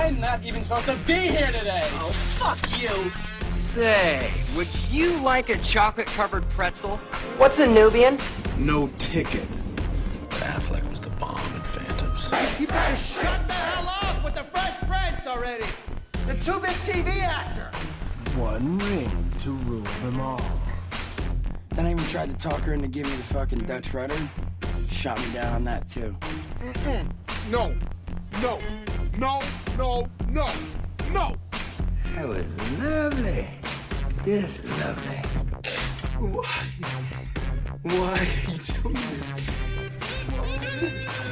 I'm not even supposed to be here today. Oh, fuck you. Say, would you like a chocolate-covered pretzel? What's a Nubian? No ticket. Affleck was the bomb in Phantoms. People just shut the hell up with the Fresh Prince already. The too-big TV actor. One ring to rule them all. Then I even tried to talk her into giving me the fucking Dutch rudder. Shot me down on that, too. No. No. No. No. No. No. That was lovely. Just lovely. Why are you doing this?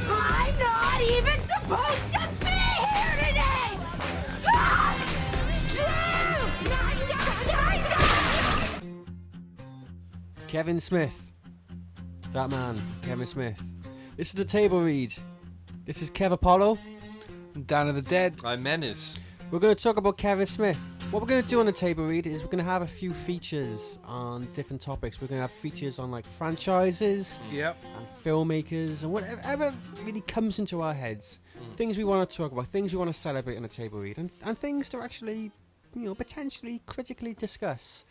I'm not even supposed to be here today! Ah! Kevin Smith. That man, Kevin Smith. This is the table read. This is Kev Apollo. Down of the Dead. I'm Menace. We're going to talk about Kevin Smith. What we're going to do on the table read is we're going to have a few features on different topics. We're going to have features on like franchises Yep. and filmmakers and whatever really comes into our heads. Things we want to talk about, things we want to celebrate on the table read, and things to actually, potentially critically discuss.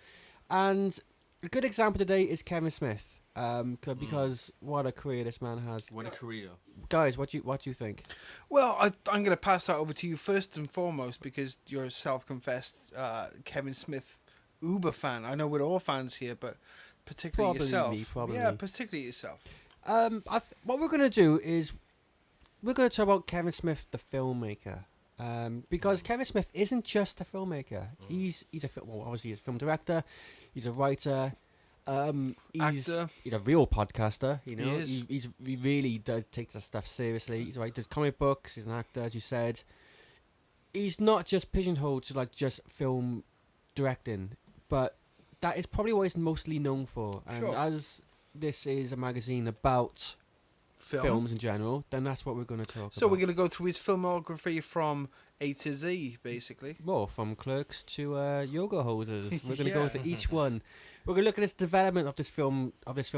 And a good example today is Kevin Smith. Because what a career this man has. What a career. Guys, what do you think? Well, I'm going to pass that over to you first and foremost because you're a self-confessed Kevin Smith uber fan. I know we're all fans here, but particularly yourself. Probably. Yeah, particularly yourself. What we're going to do is we're going to talk about Kevin Smith, the filmmaker. Because Kevin Smith isn't just a filmmaker. He's obviously he's a film director. He's a writer. He's Actor. He's a real podcaster, He really does take this stuff seriously. He's does comic books, he's an actor, as you said. He's not just pigeonholed to like just film directing, but that is probably what he's mostly known for. And Sure. as this is a magazine about films in general, then that's what we're going to talk about. So we're going to go through his filmography from A to Z, basically. Well, from clerks to yoga hoses. We're going to Yeah. go through each one. We're going to look at this development of this film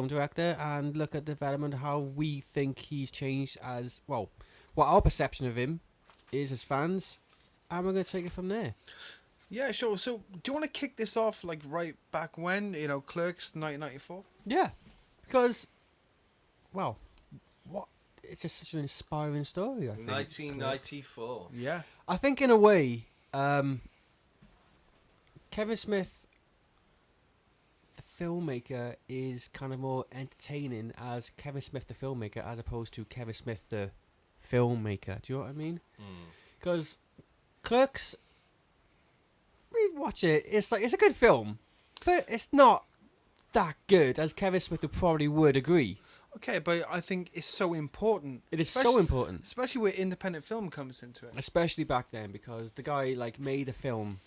director, and look at development how we think he's changed as well, what our perception of him is as fans, and we're going to take it from there. Yeah, sure. So do you want to kick this off like right back when, Clerks 1994? Yeah, because, well, it's just such an inspiring story. I think 1994. Yeah. I think in a way, Kevin Smith, the filmmaker, is kind of more entertaining as Kevin Smith the filmmaker as opposed to Kevin Smith the filmmaker. Do you know what I mean? Because Clerks, we watch it. It's a good film, but it's not that good as Kevin Smith probably would agree. Okay, but I think it's so important. It is so important, especially where independent film comes into it. especially back then, because the guy made a film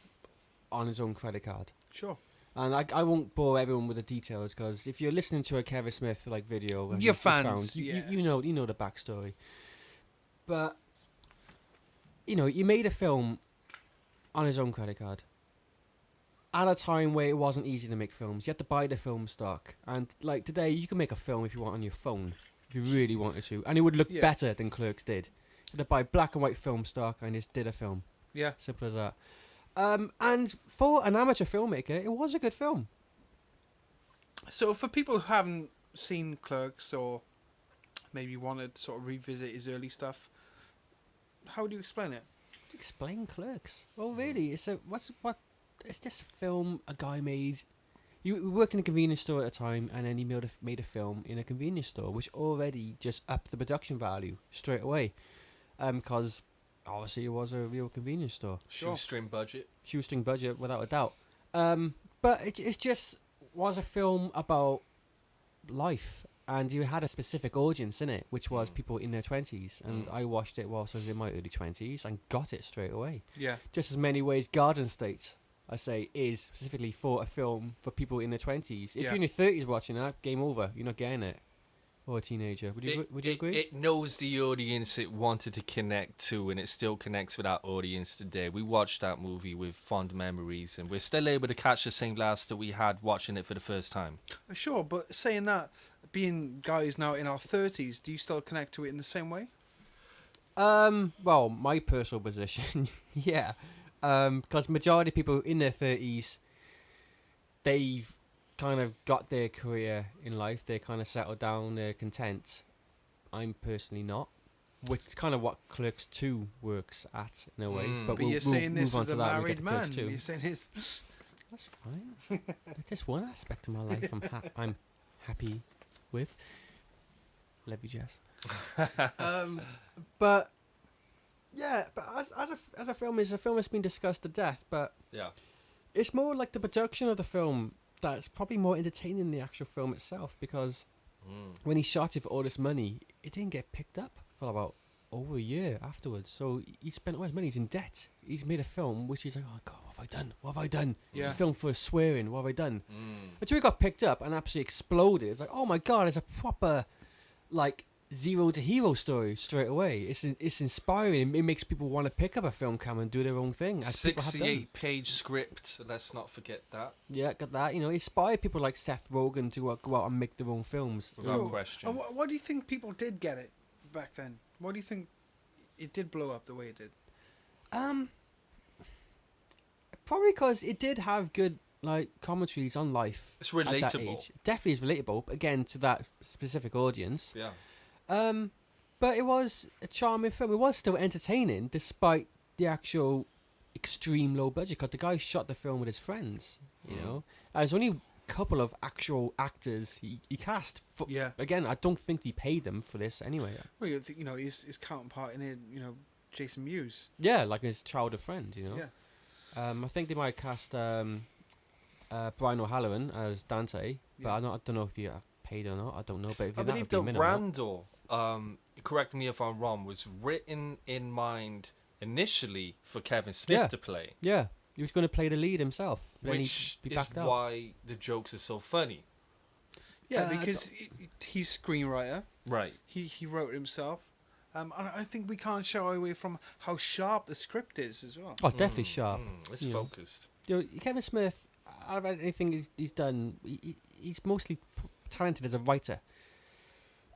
on his own credit card. Sure. And I won't bore everyone with the details, because if you're listening to a Kevin Smith video, You're fans, yeah. you know the backstory. But he made a film on his own credit card at a time where it wasn't easy to make films. You had to buy the film stock, and today you can make a film if you want on your phone, if you really wanted to, and it would look better than Clerks did. You had to buy black and white film stock and just did a film. Yeah. Simple as that. And for an amateur filmmaker, it was a good film. So for people who haven't seen Clerks or maybe want to sort of revisit his early stuff, how would you explain it? Explain Clerks. Well, really, it's just a film a guy made. You worked in a convenience store at a time, and then he made a film in a convenience store, which already just upped the production value straight away, because obviously it was a real convenience store. Shoestring budget, without a doubt. But it just was a film about life, and you had a specific audience in it, which was people in their 20s, and I watched it whilst I was in my early 20s and got it straight away. Yeah. Just as many ways Garden State, I say, is specifically for a film for people in their 20s. If you're in your 30s watching that, game over. You're not getting it. Or a teenager. Would you agree? It knows the audience it wanted to connect to, and it still connects with that audience today. We watched that movie with fond memories, and we're still able to catch the same laughs that we had watching it for the first time. Sure, but saying that, being guys now in our 30s, do you still connect to it in the same way? Well, my personal position, yeah. Because majority of people in their 30s, they've kind of got their career in life. They're kind of settled down. They're content. I'm personally not. Which is kind of what Clerks 2 works at, in a way. But you're saying this is a married man. You're saying this. That's fine. Just one aspect of my life I'm happy with. Love you, Jess. But yeah, but as a film, it's a film that's been discussed to death. But yeah, it's more like the production of the film that's probably more entertaining than the actual film itself. Because when he shot it for all this money, it didn't get picked up for about over a year afterwards. So he spent all his money. He's in debt. He's made a film which he's like, oh God, what have I done? What have I done? Yeah. It's a film for swearing. What have I done? Until it got picked up and absolutely exploded. It's like, oh my God, it's a proper like zero to hero story straight away. It's inspiring. It makes people want to pick up a film camera and do their own thing. 68-page script. Let's not forget that. Yeah, got that. You know, inspire people like Seth Rogen to go out and make their own films. Without question. And what do you think people did get it back then? Why do you think it did blow up the way it did? Probably because it did have good like commentaries on life. It's relatable. At that age. Definitely is relatable. Again, to that specific audience. Yeah. But it was a charming film. It was still entertaining despite the actual extreme low budget. Because the guy shot the film with his friends. You know, there's only a couple of actual actors he cast. Yeah. Again, I don't think he paid them for this anyway. Well, you know, his counterpart in it, you know, Jason Mewes. Yeah, like his childhood friend. You know. Yeah. I think they might cast Brian O'Halloran as Dante, but I don't know if he paid or not. I don't know. But if I believe that Randall, correct me if I'm wrong, was written in mind initially for Kevin Smith to play. Yeah, he was going to play the lead himself. Which is why the jokes are so funny. Yeah, because he's screenwriter. Right. He wrote it himself. And I think we can't shy away from how sharp the script is as well. Oh, it's definitely sharp. It's focused. You know, Kevin Smith, out of anything he's done, he's mostly talented as a writer.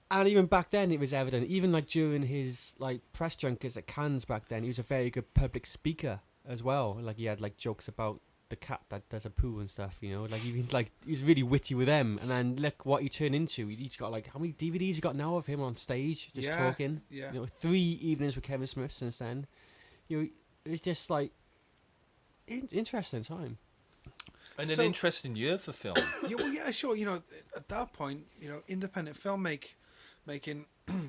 And even back then, it was evident. Even like during his like press junkets at Cannes back then, he was a very good public speaker as well. Like he had like jokes about the cat that does a poo and stuff. You know, like he was really witty with them. And then look what he turned into. He's got like how many DVDs he got now of him on stage just talking. Yeah. You know, 3 evenings with Kevin Smith since then. You know, it's just like interesting time. And an interesting year for film. Yeah, well, yeah, sure. You know, at that point, you know, independent filmmaking,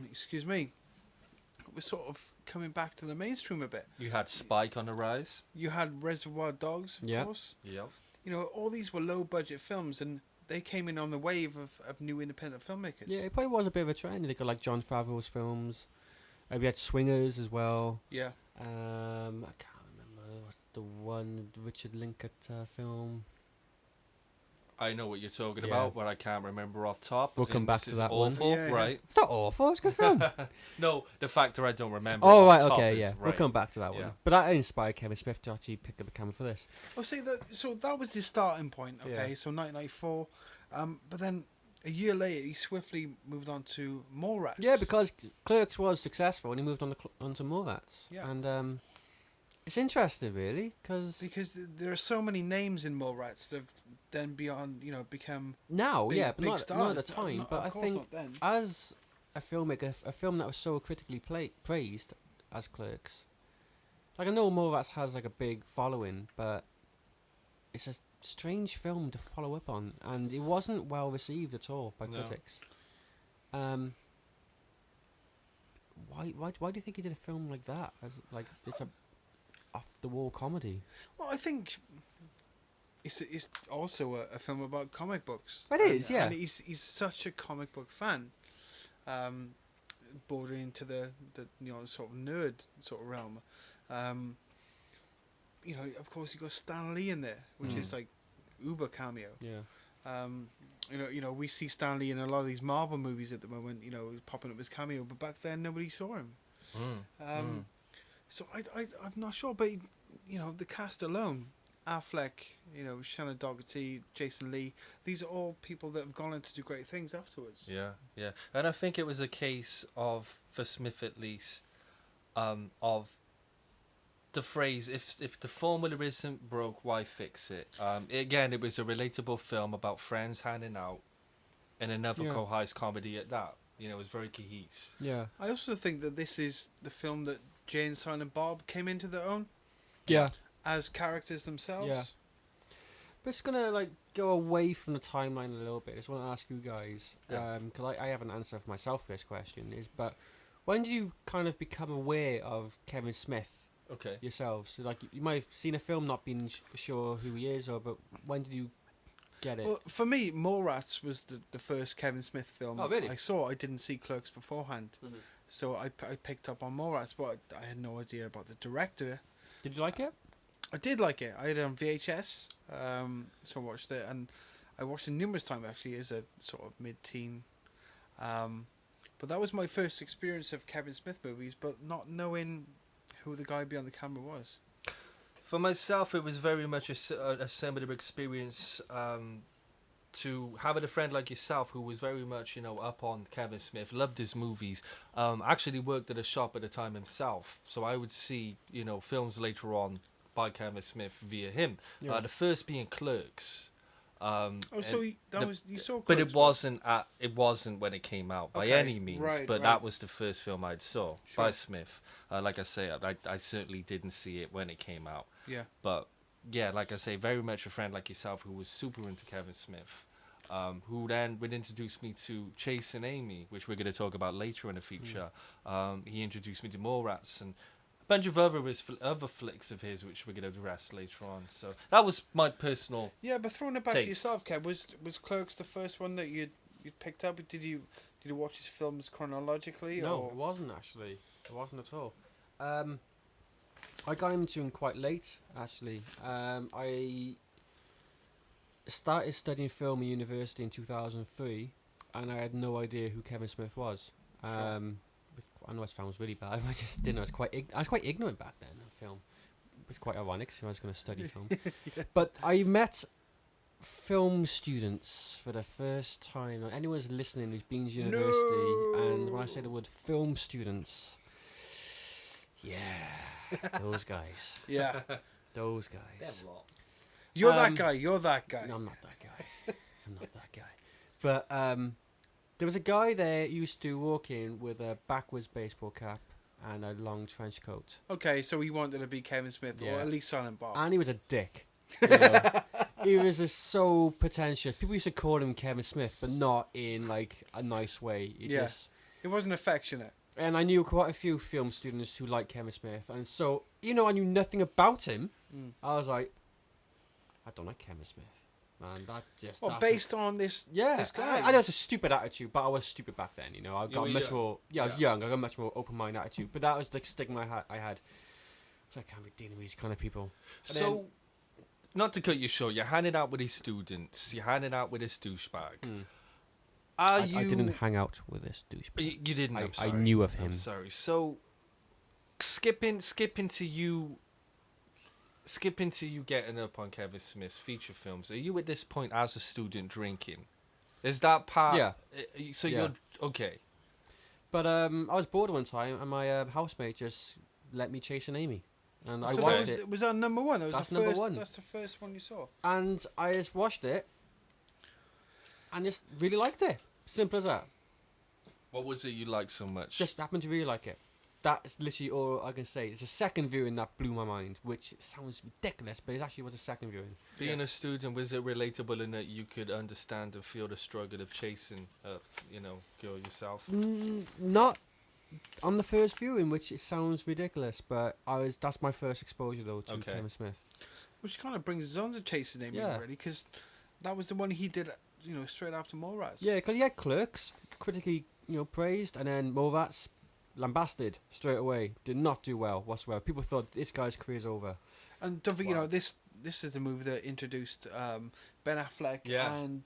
excuse me, was sort of coming back to the mainstream a bit. You had Spike on the rise. You had Reservoir Dogs, of course. Yeah. You know, all these were low-budget films, and they came in on the wave of new independent filmmakers. Yeah, it probably was a bit of a trend. They got like Jon Favreau's films. We had Swingers as well. Yeah. I can't remember the one Richard Linklater film. I know what you're talking about, but I can't remember off top. We'll come back to that awful, one. Yeah, right? It's not awful. It's a good film. No, the factor I don't remember. Oh, off right, top okay, is, yeah. right. We'll come back to that Yeah. one. But that inspired Kevin Smith to actually pick up a camera for this. I'll say that. So that was the starting point. Okay, Yeah. so 1994, but then a year later, he swiftly moved on to Mallrats. Yeah, because Clerks was successful and he moved on to Mallrats. Yeah. And it's interesting, really, because there are so many names in Mallrats that have then become now, big, yeah, but big not stars. at the time. Not- but of I course think not then. as a filmmaker, a film that was so critically praised as Clerks, like I know Mallrats has like a big following, but it's a strange film to follow up on, and it wasn't well received at all by critics. Why do you think he did a film like that? As like it's a off the wall comedy. Well, I think it's also a film about comic books. It is, yeah. And he's such a comic book fan, bordering to the sort of nerd sort of realm. You know, of course, you got Stan Lee in there, which is like uber cameo. Yeah. You know, we see Stan Lee in a lot of these Marvel movies at the moment. You know, popping up as cameo, but back then nobody saw him. So I'm not sure, but you know, the cast alone, Affleck, you know, Shannon Doherty, Jason Lee, these are all people that have gone on to do great things afterwards. Yeah, yeah. And I think it was a case of, for Smith at least, of the phrase, if the formula isn't broke, why fix it? Again, it was a relatable film about friends hanging out, and another co-heist comedy at that. You know, it was very cohesive. Yeah. I also think that this is the film that Jay and Silent Bob came into their own. Yeah. As characters themselves. Yeah. But it's gonna like go away from the timeline a little bit. I just want to ask you guys, because I have an answer for myself for this question. But when do you kind of become aware of Kevin Smith? Okay. Yourselves, so, like you might have seen a film, not been sure who he is, but when did you get it? Well, for me, Mallrats was the first Kevin Smith film I saw. I didn't see Clerks beforehand, so I picked up on Mallrats, but I had no idea about the director. Did you like it? I did like it. I had it on VHS, so I watched it, and I watched it numerous times actually as a sort of mid-teen. But that was my first experience of Kevin Smith movies, but not knowing who the guy behind the camera was. For myself, it was very much a similar experience to having a friend like yourself who was very much, up on Kevin Smith, loved his movies, actually worked at a shop at the time himself. So I would see, films later on by Kevin Smith via him. Yeah. The first being Clerks. So you saw Clerks, but it wasn't when it came out by any means. But that was the first film I saw by Smith. Like I say, I certainly didn't see it when it came out. Yeah. But yeah, like I say, very much a friend like yourself who was super into Kevin Smith, who then would introduce me to Chase and Amy, which we're going to talk about later in the feature. He introduced me to Mallrats and a bunch of other flicks of his, which we're going to address later on. So that was my personal. Yeah, but throwing it back to yourself, Kev, was Clerks the first one that you'd picked up? Did you watch his films chronologically? No, or? It wasn't actually. It wasn't at all. I got into him quite late, actually. I started studying film at university in 2003, and I had no idea who Kevin Smith was. I know it sounds really bad. I just didn't. I was quite ignorant back then of film. It's quite ironic, so I was going to study film. But I met film students for the first time. Anyone's listening who's been to university, and when I say the word film students, those guys. Yeah. Those guys. You're that guy. You're that guy. No, I'm not that guy. I'm not that guy. But there was a guy there who used to walk in with a backwards baseball cap and a long trench coat. Okay, so he wanted to be Kevin Smith, or at least Silent Bob. And he was a dick. He was just so pretentious. People used to call him Kevin Smith, but not in like a nice way. It wasn't affectionate. And I knew quite a few film students who liked Kevin Smith, and so I knew nothing about him. I was like, I don't like Kevin Smith. And that just based on this this guy. I know it's a stupid attitude, but I was stupid back then. I got much more. I was young. I got a much more open-minded attitude. But that was the stigma I had. So I can't be dealing with these kind of people. And so, not to cut you short, you're hanging out with his students. You're hanging out with this douchebag. I didn't hang out with this douchebag. You didn't. I'm sorry. I knew of him. I'm sorry. So, skipping to you getting up on Kevin Smith's feature films. Are you at this point as a student drinking? Is that part? Yeah. So you're okay. But I was bored one time, and my housemate just let me chase an Amy, and I watched it. Was that number one? That's number one. That's the first one you saw. And I just watched it, and just really liked it. Simple as that. What was it you liked so much? Just happened to really like it. That's literally all I can say. It's a second viewing that blew my mind, which sounds ridiculous, but it actually was a second viewing. Being a student, was it relatable in that you could understand and feel the struggle of chasing, girl yourself? Not on the first viewing, which it sounds ridiculous, but that's my first exposure though to Kevin Smith. Which kind of brings us on to Chasing Amy, really, because that was the one he did, straight after Mallrats. Yeah, because he had Clerks, critically, praised, and then Mallrats lambasted straight away. Did not do well whatsoever. People thought this guy's career's over. And don't forget, this is the movie that introduced Ben Affleck and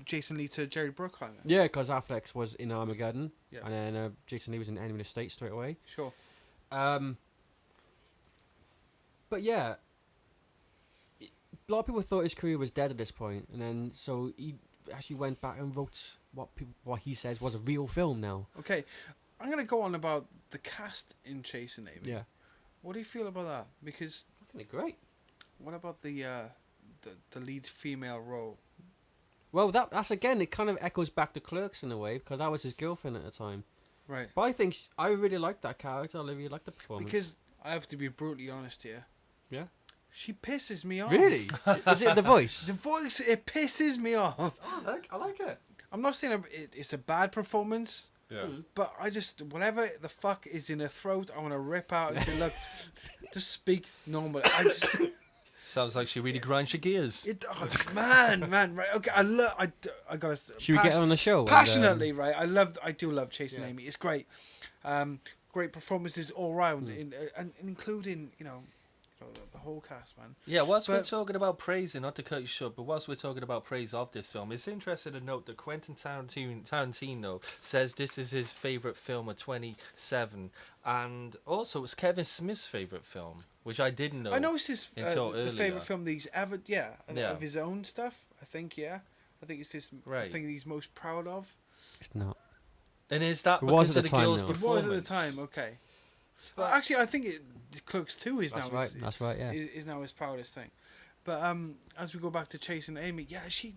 Jason Lee to Jerry Bruckheimer. Yeah, because Affleck was in Armageddon, and then Jason Lee was in Enemy of the State straight away. Sure. But yeah, a lot of people thought his career was dead at this point, and then so he actually went back and wrote what he says was a real film now. Okay. I'm gonna go on about the cast in Chasing Amy. Yeah. What do you feel about that? Because I think they're great. what about the lead female role? Well, that's again, it kind of echoes back to Clerks in a way, because that was his girlfriend at the time. Right. But I think I really liked that character. I really liked the performance. Because I have to be brutally honest here. Yeah. She pisses me off. Really? Is it the voice? The voice, it pisses me off. Oh, I like it. I'm not saying it's a bad performance. Yeah. But I just, whatever the fuck is in her throat, I want to rip out and say, look, just speak normal. I just... Sounds like she really grinds your gears. Man, right? Okay, I gotta. Should we get her on the show? Passionately, right? I do love Chasing Yeah. Amy. It's great. Great performances all round, and including the whole cast, man. Yeah, whilst we're talking about praising, not to cut you short, but whilst we're talking about praise of this film, it's interesting to note that Quentin Tarantino says this is his favourite film of 27, and also it's Kevin Smith's favourite film, which I didn't know. I know it's his until the earlier. favourite film that he's ever, of his own stuff. I think, I think it's his the thing that he's most proud of. It's not. And is that It was because at of the the time, girl's though. It performance? was at the time, okay. Well, actually, I think Clerks 2 is That's now right. That's right. Yeah. is now his proudest thing. But as we go back to Chasing Amy, she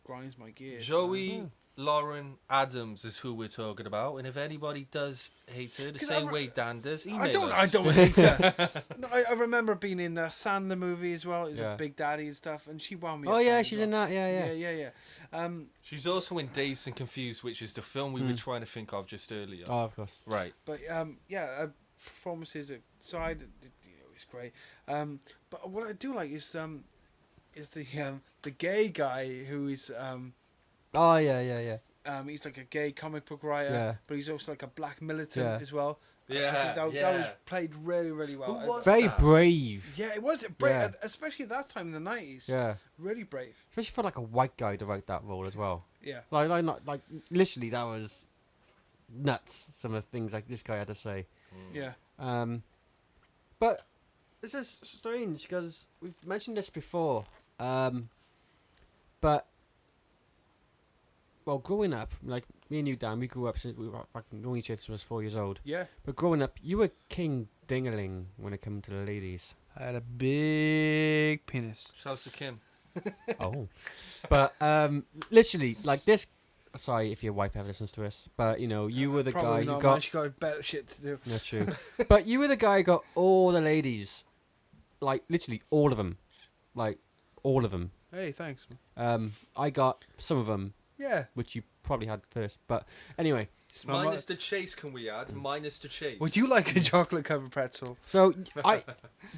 grinds my gears. Joey Lauren Adams is who we're talking about, and if anybody does hate her the same way Dan does, email I us. don't hate her. No, I remember being in a Sandler movie as well. It was Yeah. a Big Daddy and stuff, and she wound me Oh up yeah, there as she's well. in that. Yeah. She's also in Dazed and Confused, which is the film we were trying to think of just earlier. Oh, of course. Right. But performances aside, it's great. But what I do like is the gay guy who is Oh yeah. he's like a gay comic book writer, Yeah. but he's also like a black militant as well. Yeah, I think that was played really, really well. Who was Very that? brave. Yeah, it was brave, Yeah. especially at that time in the 90s. Yeah. Really brave. Especially for like a white guy to write that role as well. Yeah. Like literally that was nuts. Some of the things like this guy had to say. Yeah. But this is strange because we've mentioned this before. But well, growing up, like me and you, Dan, we grew up since we were fucking known each other since I was 4 years old. Yeah. But growing up, you were king dingaling when it came to the ladies. I had a big penis. Shouts to Kim. Oh. But literally, like this. Sorry if your wife ever listens to us, but you were the guy Probably who not, got. man. She got better shit to do. That's true. But you were the guy who got all the ladies, like literally all of them, like all of them. Hey, thanks. I got some of them, Yeah. which you probably had first. But anyway, Minus the chase, can we add? Minus the chase. Would you like a chocolate covered pretzel? so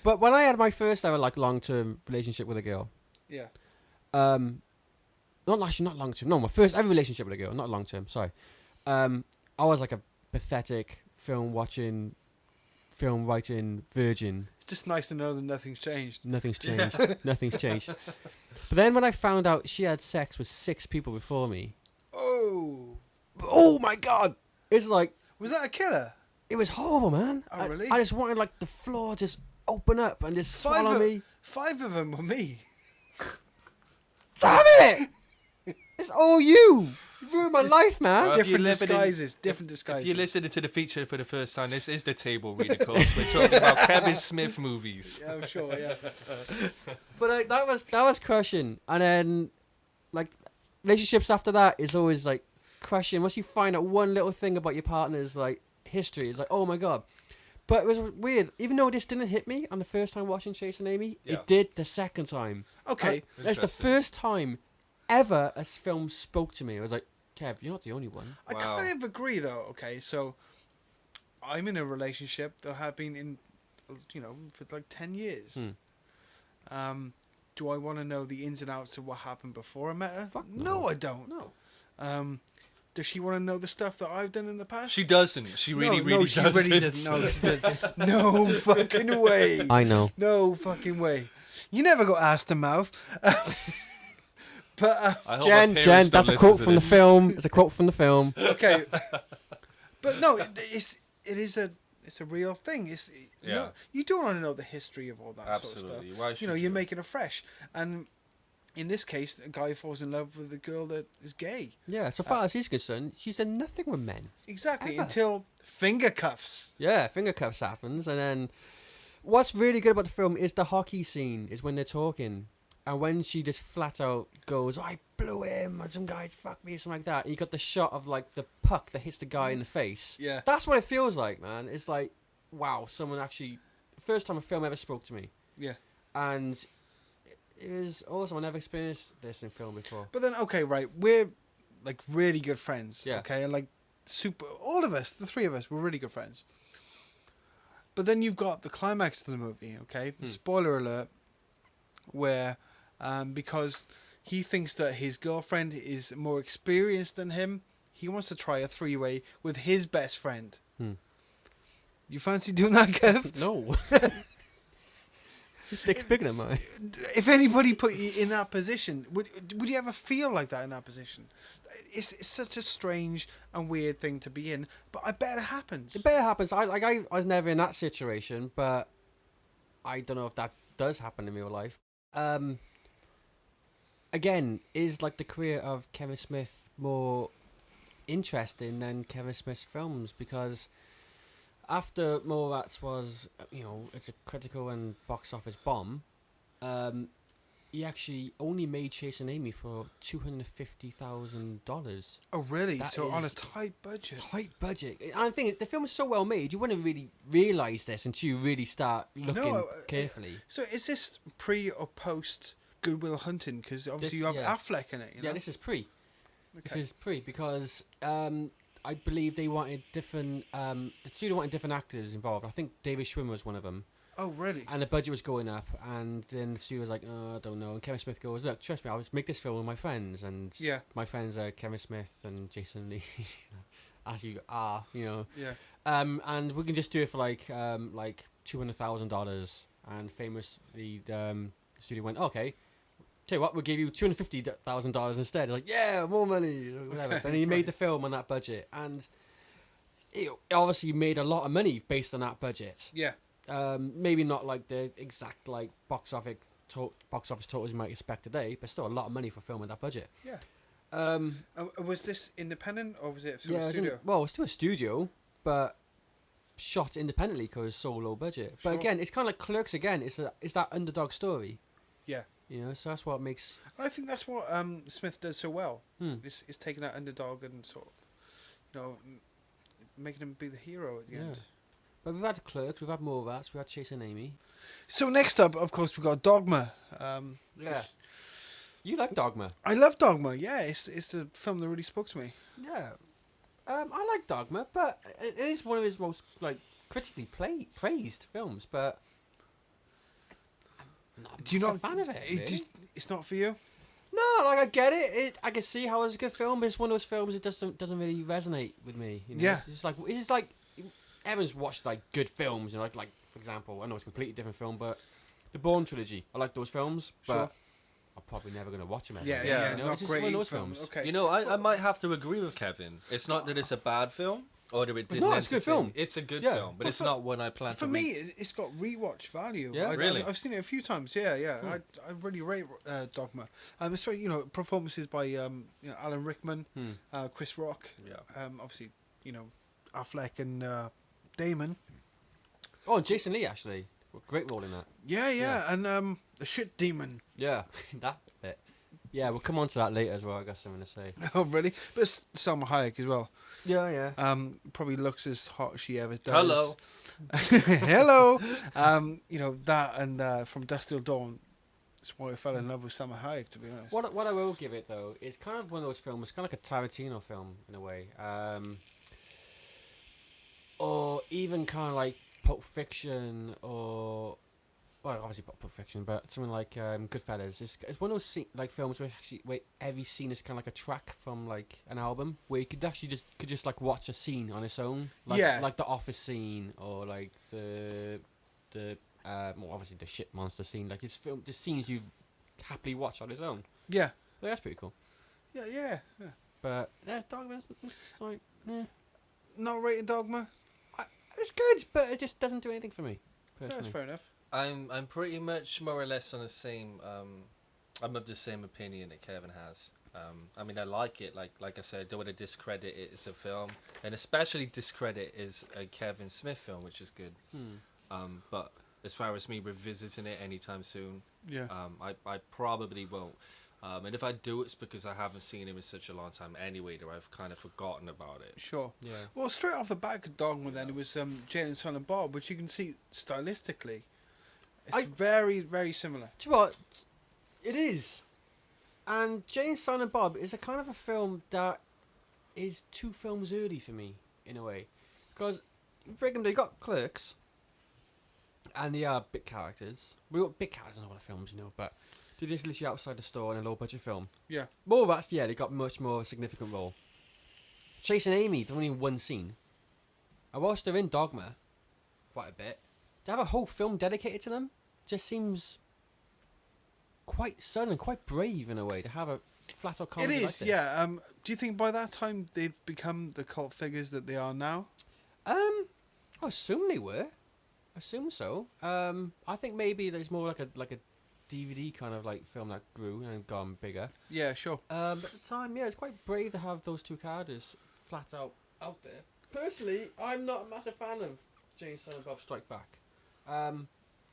but when I had my first ever like long-term relationship with a girl, Yeah. not long term. No, my first ever relationship with a girl, not long term. Sorry. I was like a pathetic film watching, film writing virgin. It's just nice to know that nothing's changed. Nothing's changed. Nothing's changed. But then when I found out she had sex with 6 people before me, oh my god! It's like, Was that a killer? it was horrible, man. Oh, really? I just wanted like the floor just open up and just swallow me. 5 of them were me. Damn it! It's all you. You ruined my life, man. Well, if you Different live in- disguises. Different disguises. If you're listening to the feature for the first time, this is the table read, of course. We're talking about Kevin Smith movies. Yeah, I'm sure, yeah. But that was crushing, and then like relationships after that is always like crushing. Once you find out one little thing about your partner's like history, it's like, oh my god. But it was weird. Even though this didn't hit me on the first time watching Chasing Amy, Yeah. it did the second time. Okay. That's the first time ever a film spoke to me. I was like, Kev, you're not the only one. I kind of agree, though. Okay, so I'm in a relationship that I've been in, for like 10 years. Do I want to know the ins and outs of what happened before I met her? Fuck no, I don't. No. Does she want to know the stuff that I've done in the past? She doesn't. She really no, she really doesn't. No, she doesn't. No fucking way. I know. No fucking way. You never got ass to mouth. But I hope Jen, my parents that's don't a quote listen from to the this. film. It's a quote from the film. okay, but no, it's a real thing. Yeah. You do want to know the history of all that Absolutely. sort of stuff. Why should you're you? making it fresh, and in this case, a guy falls in love with a girl that is gay. Yeah, so far as he's concerned, she's done nothing with men. Exactly Ever. until Finger cuffs. Yeah, finger cuffs happens, and then what's really good about the film is the hockey scene. Is when they're talking, and when she just flat out goes, "I blew him," and some guy fucked me, something like that. And you got the shot of like the puck that hits the guy in the face. Yeah, that's what it feels like, man. It's like, wow, someone actually. First time a film ever spoke to me. Yeah, and it was awesome. I never experienced this in film before. but then okay, right, we're like really good friends. Yeah. Okay, and like all of us, the three of us, we're really good friends. But then you've got the climax of the movie. Okay, spoiler alert, where because he thinks that his girlfriend is more experienced than him, he wants to try a 3-way with his best friend. You fancy doing that, Kev? No. Dick's bigger than mine. If anybody put you in that position, would you ever feel like that in that position? It's such a strange and weird thing to be in, but I bet it happens. It better happens. I was never in that situation, but I don't know if that does happen in real life. Again, is like the career of Kevin Smith more interesting than Kevin Smith's films? Because after Mallrats was, it's a critical and box office bomb, he actually only made Chasing Amy for $250,000. Oh, really? That So on a is tight budget. Tight budget. And I think the film is so well made, you wouldn't really realise this until you really start looking carefully. So is this pre or post Good Will Hunting? Because obviously you have Affleck in it. You know? Yeah, this is pre. Okay. This is pre because I believe they wanted different. The studio wanted different actors involved. I think David Schwimmer was one of them. Oh, really? And the budget was going up, and then the studio was like, "Oh, I don't know." And Kevin Smith goes, "Look, trust me, I'll just make this film with my friends." And my friends are Kevin Smith and Jason Lee, as you are, Yeah. And we can just do it for like $200,000. And famously, the studio went, "Okay, tell you what, we'll give you $250,000 instead." Like, yeah, more money, whatever. And he made the film on that budget, and it obviously made a lot of money based on that budget. Yeah. Maybe not like the exact like box office totals you might expect today, but still a lot of money for a film with that budget. Yeah. Was this independent or was it through a It studio? was to a studio, but shot independently because it's so low budget. But again, it's kind of like Clerks again. It's that underdog story. Yeah. So that's what makes. I think that's what Smith does so well. Is taking that underdog and sort of, making him be the hero at the end. But we've had Clerks, we've had Mallrats, we've had Chasing Amy. So next up, of course, we've got Dogma. Yeah. You like Dogma? I love Dogma. Yeah, it's the film that really spoke to me. Yeah. I like Dogma, but it is one of his most critically praised films. But I'm not a fan of it. It's not for you. No, I get it. I can see how it's a good film, but it's one of those films that doesn't really resonate with me. Yeah. It's like Evan's watched good films, like for example, I know it's a completely different film, but the Bourne trilogy. I like those films, but I'm probably never going to watch them. Yeah. It's just one of those films. Okay. I might have to agree with Kevin. It's not that it's a bad film or that it didn't. No, it's a good film. It's a good film, but it's not one I plan to. For me, it's got rewatch value. Yeah, really. I've seen it a few times. Yeah. I really rate Dogma. Especially performances by Alan Rickman, Chris Rock. Yeah. Obviously Affleck and Damon. Oh, and Jason Lee actually, great role in that. Yeah. And the shit demon. Yeah, that bit. Yeah, we'll come on to that later as well. I got something to say. Oh, really? But Salma Hayek as well. Yeah. Probably looks as hot as she ever does. Hello. Hello. That and From Dusk Till Dawn. That's why I fell in love with Salma Hayek, to be honest. What I will give it though is kind of one of those films. It's kind of like a Tarantino film in a way, or even kind of like Pulp Fiction, or obviously Pulp Fiction, but something like Goodfellas. It's one of those films where every scene is kind of like a track from like an album, where you could actually just watch a scene on its own, like the office scene, or like the obviously the shit monster scene. Like it's film, the scenes you happily watch on its own. Yeah. That's pretty cool. Yeah. But Dogma, it's like, Not rated Dogma. it's good, but it just doesn't do anything for me. Personally. That's fair enough. I'm pretty much more or less on the same. I'm of the same opinion that Kevin has. I mean, I like it. Like I said, I don't want to discredit it as a film, and especially discredit is a Kevin Smith film, which is good. But as far as me revisiting it anytime soon, I probably won't. And if I do, it's because I haven't seen him in such a long time anyway, that I've kind of forgotten about it. Sure. Yeah. Well, straight off the back of Dogma, then it was Jane and Silent Bob, which you can see stylistically, it's very, very similar. Do you know what? It is. And Jane, Silent Bob is a kind of a film that is 2 films early for me, in a way. Because, break them down, you got Clerks, and they are big characters. Big characters in a lot of films, but they're just literally outside the store in a low-budget film. Yeah. More Rats, they got much more of a significant role. Chase and Amy, they're only in one scene. And whilst they're in Dogma, quite a bit, to have a whole film dedicated to them just seems quite sudden, quite brave in a way, to have a flat-out comedy It like is, this. yeah. Do you think by that time they'd become the cult figures that they are now? I assume they were. I assume so. I think maybe there's more like a DVD kind of like film that grew and gone bigger. Yeah, sure. But at the time, it's quite brave to have those 2 characters flat out there. Personally, I'm not a massive fan of Jane Silent Bob Strike Back,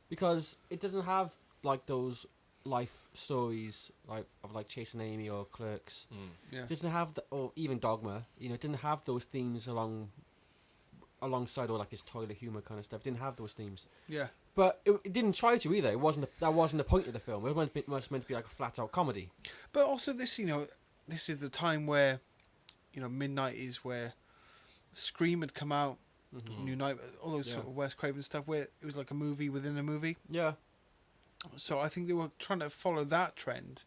because it doesn't have like those life stories like Chasing Amy or Clerks. Yeah. It doesn't have or even Dogma. It didn't have those themes alongside all like his toilet humor kind of stuff. It didn't have those themes. Yeah. But it didn't try to either. That wasn't the point of the film. It was meant to be like a flat out comedy. But also this, this is the time where, mid-90s, where Scream had come out, New Night, all those sort of Wes Craven stuff, where it was like a movie within a movie. Yeah. So I think they were trying to follow that trend,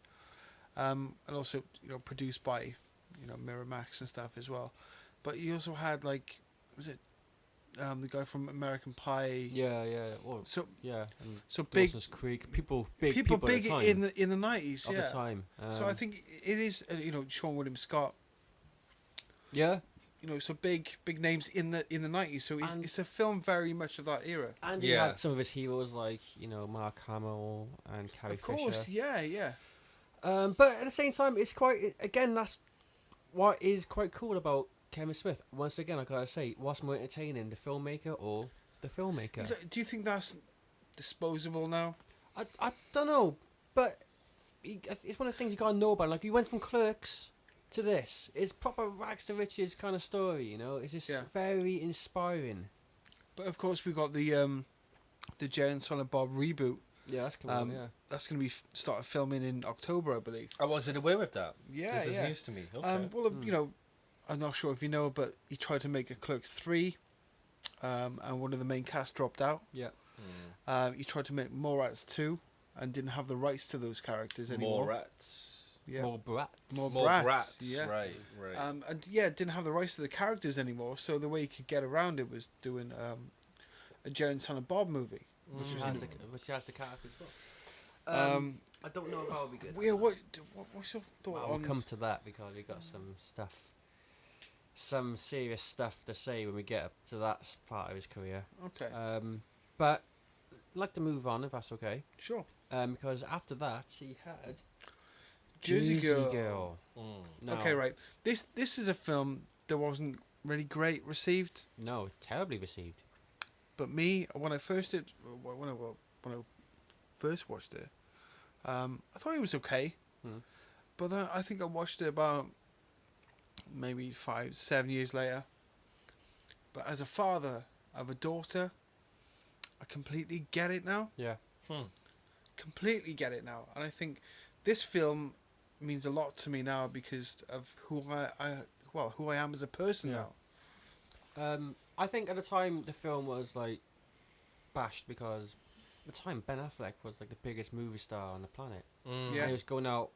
and also produced by Miramax and stuff as well. But you also had was it the guy from American Pie? Yeah. Or, so and so Dawson's big Creek. People big in the 90s. Of Yeah. the time. So I think it is Sean William Scott. Yeah. So big names in the 90s. So it's a film very much of that era. And he had some of his heroes like Mark Hamill and Carrie Fisher. Of course, yeah. But at the same time, it's that's what is quite cool about Kevin Smith. Once again, I gotta say, what's more entertaining, the filmmaker or the filmmaker? Do you think that's disposable now? I don't know, but it's one of those things you gotta know about. Like, you went from Clerks to this. It's proper rags to riches kind of story, It's just very inspiring. But of course, we've got the Jay and Silent Bob reboot. Yeah, that's coming on, yeah. That's going to be started filming in October, I believe. I wasn't aware of that. Yeah, this is news to me. Okay. I'm not sure if you know, but he tried to make a Clerks 3, and one of the main cast dropped out. Yeah. He tried to make More Rats 2, and didn't have the rights to those characters anymore. More Rats. Yeah. More Brats. More Brats. Brats. Yeah. Right. And didn't have the rights to the characters anymore. So the way he could get around it was doing a Jerry and Silent Bob movie, which has the characters. I don't know if I'll be good. Yeah, what's your thought We'll on? come to that because we've got some serious stuff to say when we get up to that part of his career. Okay. But I'd like to move on if that's okay. Sure. Because after that he had Jersey Girl. Now, Okay, right. This is a film that wasn't really great received. No, terribly received. But me, when I first watched it, I thought it was okay. But then I think I watched it about maybe 5-7 years later. But as a father of a daughter, I completely get it now. Yeah. Completely get it now. And I think this film means a lot to me now because of who I am as a person now. I think at the time the film was like bashed because at the time Ben Affleck was like the biggest movie star on the planet. Yeah. And he was going out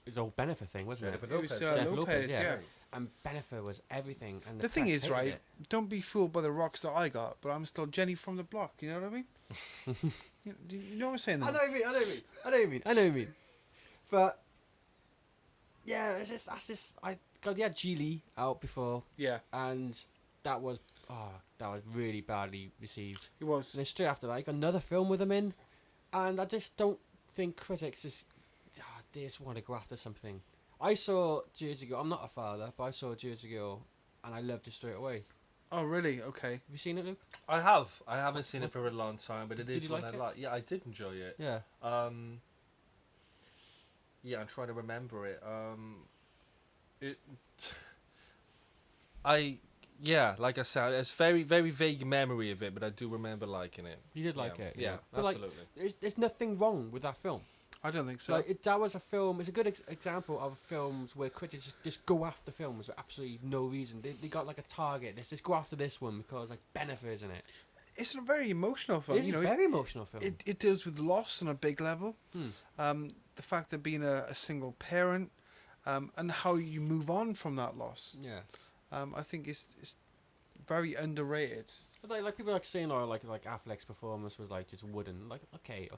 his old Bennifer thing, wasn't it? It was Jennifer Lopez, yeah. And Bennifer was everything. And The thing press is, hated right, it. don't be fooled by the rocks that I got, but I'm still Jenny from the block, you know what I mean? you know what I'm saying? I know what you mean. But yeah, that's just God, he had Geely out before. Yeah. And that was really badly received. It was. And then straight after that, he got another film with him in, and I just don't think critics just they just want to go after something. I saw Jersey Girl. I'm not a father, but I saw Jersey Girl, and I loved it straight away. Oh, really? Okay. Have you seen it, Luke? I have. I haven't seen it for a long time, but it Did is you one like I it? like. Yeah, I did enjoy it. Yeah. Yeah, I'm trying to remember it. It. Like I said, it's very, very vague memory of it, but I do remember liking it. You did like it? Yeah, But, like, absolutely. there's nothing wrong with that film. I don't think so. Like, that was a film. It's a good example of films where critics just go after films for absolutely no reason. They got like a target. Let's just go after this one because like benefits in it. It's a very emotional film. It's a very emotional film. It deals with loss on a big level. The fact of being a single parent, and how you move on from that loss. Yeah. I think it's very underrated. But like people like saying, or like Affleck's performance was like just wooden. Like okay.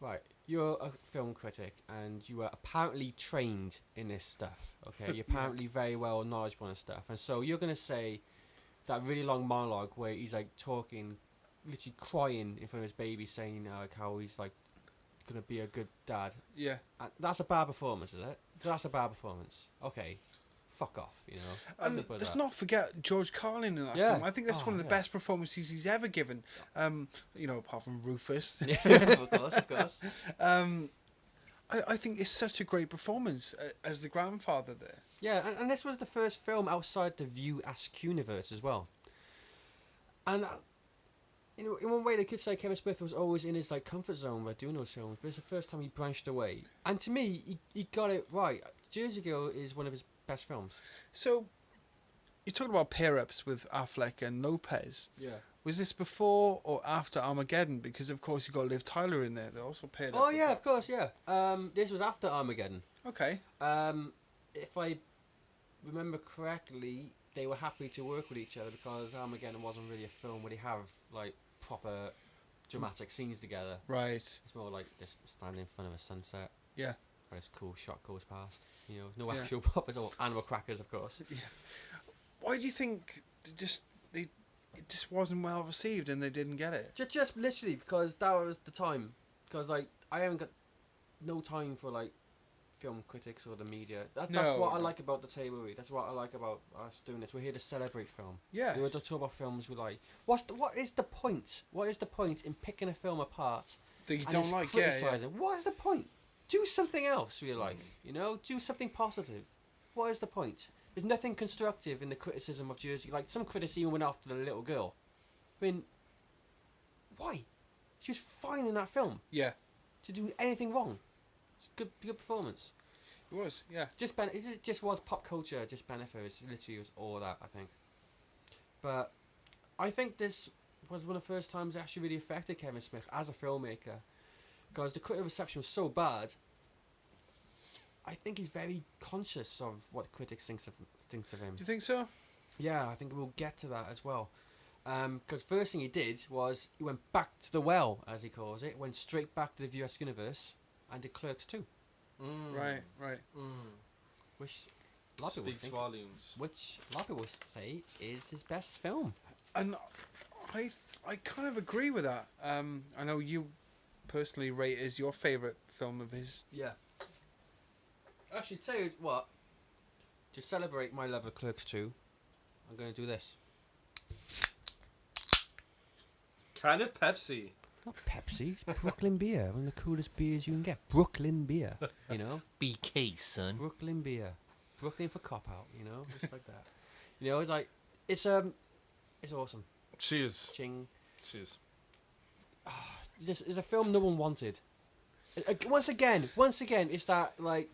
Right, you're a film critic and you are apparently trained in this stuff. Okay, you're apparently very well knowledgeable on stuff, and so you're gonna say that really long monologue where he's like talking, literally crying in front of his baby, saying like how he's like gonna be a good dad. Yeah, that's a bad performance, is it? That's a bad performance. Okay, fuck off, you know. And let's not forget George Carlin in that Yeah. film. I think that's one of the best performances he's ever given. Apart from Rufus. Yeah, of course. I think it's such a great performance as the grandfather there. Yeah, and this was the first film outside the View-esque universe as well. And in one way, they could say Kevin Smith was always in his like comfort zone by doing those films, but it's the first time he branched away. And to me, he got it right. Jersey Girl is one of his best films. So, you talked about pair-ups with Affleck and Lopez. Yeah. Was this before or after Armageddon? Because of course you got Liv Tyler in there. They also paired up. Oh with yeah, her. of course, yeah. This was after Armageddon. Okay. If I remember correctly, they were happy to work with each other because Armageddon wasn't really a film where they have like proper dramatic scenes together. Right. It's more like just standing in front of a sunset. Yeah. Where this cool shot goes past. You know, no Yeah. actual proper or animal crackers, of course. Yeah. Why do you think it just wasn't well received and they didn't get it? Just literally because that was the time. Because like I haven't got no time for like film critics or the media. That's what I like about the table read. That's what I like about us doing this. We're here to celebrate film. Yeah. We're to talk about films we like. What is the point? What is the point in picking a film apart That you and don't just like? criticizing? What is the point? Do something else with your life. You know, do something positive. What is the point? There's nothing constructive in the criticism of Jersey. Like some critics even went after the little girl. I mean, why? She was fine in that film. Yeah. To do anything wrong. Good performance. It was, yeah. It just was pop culture, just benefit. It literally was all that, I think. But I think this was one of the first times it actually really affected Kevin Smith as a filmmaker. Because the critical reception was so bad, I think he's very conscious of what critics thinks of him. Do you think so? Yeah, I think we'll get to that as well. Because first thing he did was he went back to the well, as he calls it, went straight back to the US universe and did Clerks 2. Right. Which a lot of people Speaks think, volumes. which a lot of people say is his best film. And I kind of agree with that. I know you personally rate it as your favourite film of his. Yeah. Actually, tell you what, to celebrate my love of Clerks 2, I'm going to do this. Kind of Pepsi. Not Pepsi, it's Brooklyn beer. One of the coolest beers you can get. Brooklyn beer, you know? BK, son. Brooklyn beer. Brooklyn for cop out, you know? Just like that. You know, like, it's awesome. Cheers. Ching. Cheers. It's a film no one wanted. Once again, it's that, like,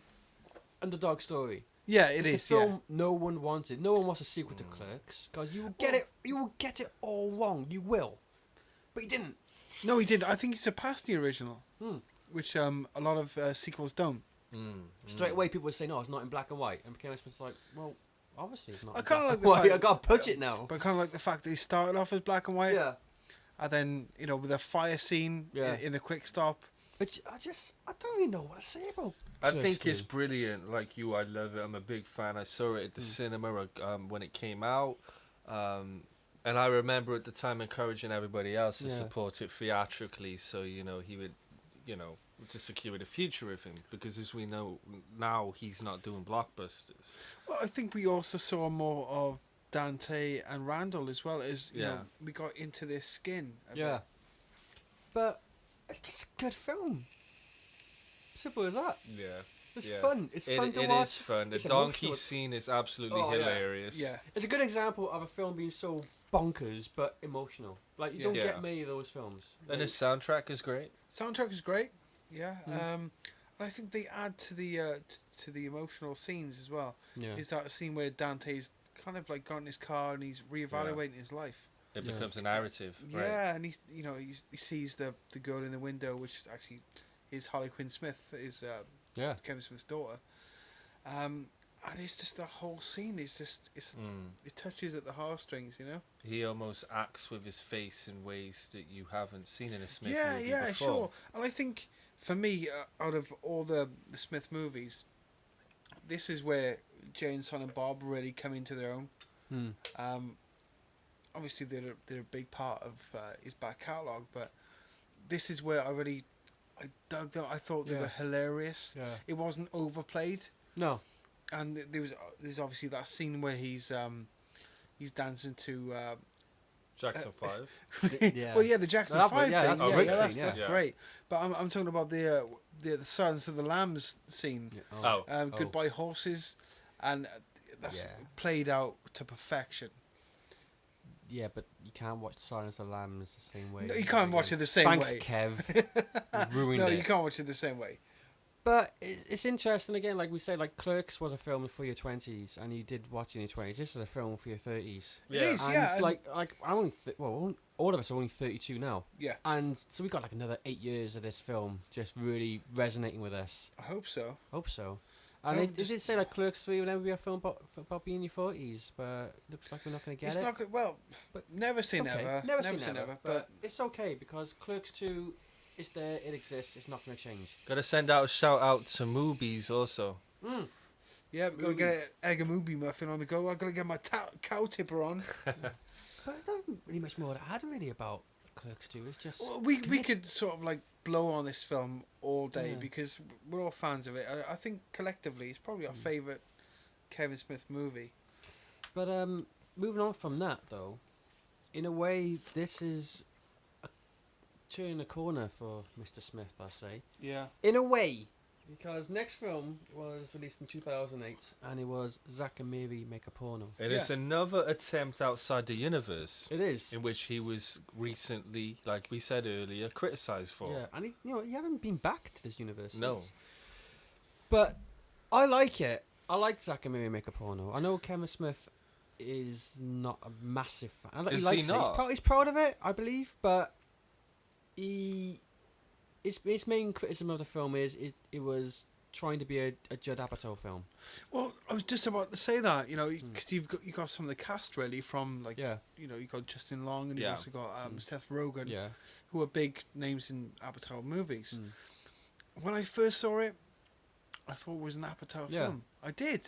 underdog story. Yeah, it it's is. the film no one wanted. No one wants a sequel to Clerks because you will get it all wrong. You will, but he didn't. No, he didn't. I think he surpassed the original, which a lot of sequels don't. Straight away, people would say, "No, it's not in black and white," and Kevin Smith's like, "Well, obviously it's not." I kind of like the white. fact, I got to punch it now. but kind of like the fact that he started off as black and white. Yeah. And then with a fire scene in the quick stop. But I don't really know what to say about. I Clerks think 2. it's brilliant. Like you, I love it. I'm a big fan. I saw it at the cinema when it came out. And I remember at the time encouraging everybody else to support it theatrically. So, he would, to secure the future with him, because as we know now, he's not doing blockbusters. Well, I think we also saw more of Dante and Randall as well as you know, we got into their skin. A bit. But it's just a good film. Simple as that. Yeah. It's fun. It's fun to watch. It is fun. The It's donkey emotional. scene is absolutely hilarious. Yeah. It's a good example of a film being so bonkers but emotional. Like, you don't Yeah. get many of those films. And the soundtrack is great. Soundtrack is great. Yeah. I think they add to the emotional scenes as well. Yeah. Is that scene where Dante's kind of like got in his car and he's reevaluating his life. It becomes a narrative. Yeah, Right? and he sees the girl in the window, which actually is Harley Quinn Smith, is Kevin Smith's daughter. And it's just the whole scene. It touches at the heartstrings, you know. He almost acts with his face in ways that you haven't seen in a Smith Yeah, movie yeah, before. sure. And I think for me, out of all the Smith movies, this is where Jay and Silent Bob really come into their own. Obviously, they're a big part of his back catalogue, but this is where I dug them. I thought they were hilarious. Yeah. It wasn't overplayed. No. And there's obviously that scene where he's dancing to Jackson 5. Yeah. well, yeah, the Jackson That 5 one, thing. yeah, that's a great that's, scene, that's yeah. great. But I'm talking about the Silence of the Lambs scene. Oh. Goodbye Horses, and that's played out to perfection. Yeah, but you can't watch Silence of the Lambs the same way. No, you can't watch it the same Thanks, way. Kev. You ruined it. You can't watch it the same way. But it's interesting again, like we say, like Clerks was a film for your 20s, and you did watch it in your 20s. This is a film for your 30s. It is, and yeah. It's like I'm only all of us are only 32 now. Yeah. And so we got like another 8 years of this film just really resonating with us. I hope so. Hope so. And No, they did say like Clerks 3 will never be a film about being in your 40s, but it looks like we're not going to get It's it. not good. Well, But never say it's okay. never. Never say never. But it's okay because Clerks 2 is there, it exists, it's not going to change. Gotta send out a shout out to Movies also. Yeah, we've got to get an egg and movie muffin on the go. I've got to get my cow tipper on. But there's not really much more to add really about Clerks 2. It's just Well, we could sort of like blow on this film all day because we're all fans of it. I think collectively it's probably our favourite Kevin Smith movie. But moving on from that though, in a way this is a turn a corner for Mr. Smith, I say. Yeah. In a way, because next film was released in 2008 and it was Zack and Miri Make a Porno. And it's another attempt outside the universe. It is. In which he was recently, like we said earlier, criticised for. Yeah, and he haven't been back to this universe. No. Since. But I like it. I like Zack and Miri Make a Porno. I know Kevin Smith is not a massive fan. Is he likes he not? It. He's proud of it, I believe, but his main criticism of the film is it was trying to be a Judd Apatow film. Well, I was just about to say that, because you got some of the cast really from like, you got Justin Long and you also got Seth Rogen, who are big names in Apatow movies. When I first saw it, I thought it was an Apatow film. I did,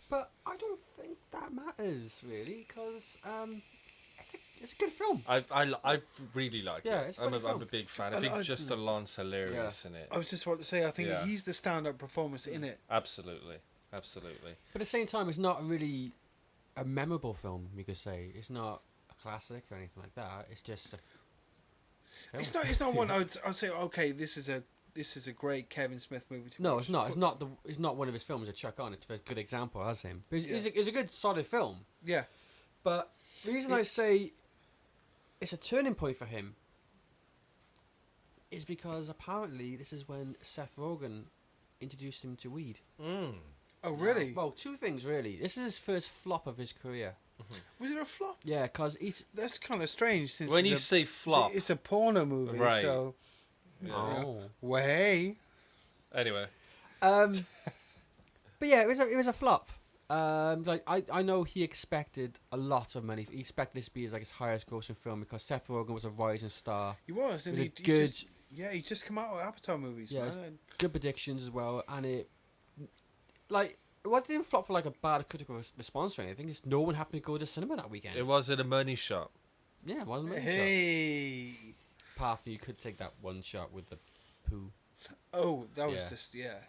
But I don't think that matters really, because it's a good film. I really like Yeah, it. it's a I'm funny film. a big fan. I think just Alon's hilarious in it. I was just about to say, I think he's the stand-up performance in it. Absolutely. Absolutely. But at the same time, it's not really a memorable film, you could say. It's not a classic or anything like that. It's just a film. It's not one I'd say, okay, this is a great Kevin Smith movie to No, watch. it's not. It's not one of his films to chuck on. It's a good example as him. But it's a good solid film. Yeah. But the reason I say it's a turning point for him is because apparently this is when Seth Rogen introduced him to weed. Oh, really? Well, two things really. This is his first flop of his career. Was it a flop? Yeah, because that's kind of strange. Since When you say flop, it's a porno movie, right? So, well, hey. Anyway, but yeah, it was a flop. Like I know he expected a lot of money. He expected this to be his highest grossing film because Seth Rogen was a rising star. He was, and he just come out with Apatow movies. Yeah, man. good predictions as well, and it didn't flop for like a bad critical response or anything. Just no one happened to go to the cinema that weekend. it wasn't a money shot. Yeah, it wasn't. Hey. Apart from you could take that one shot with the who. Oh, that was Yeah. just yeah.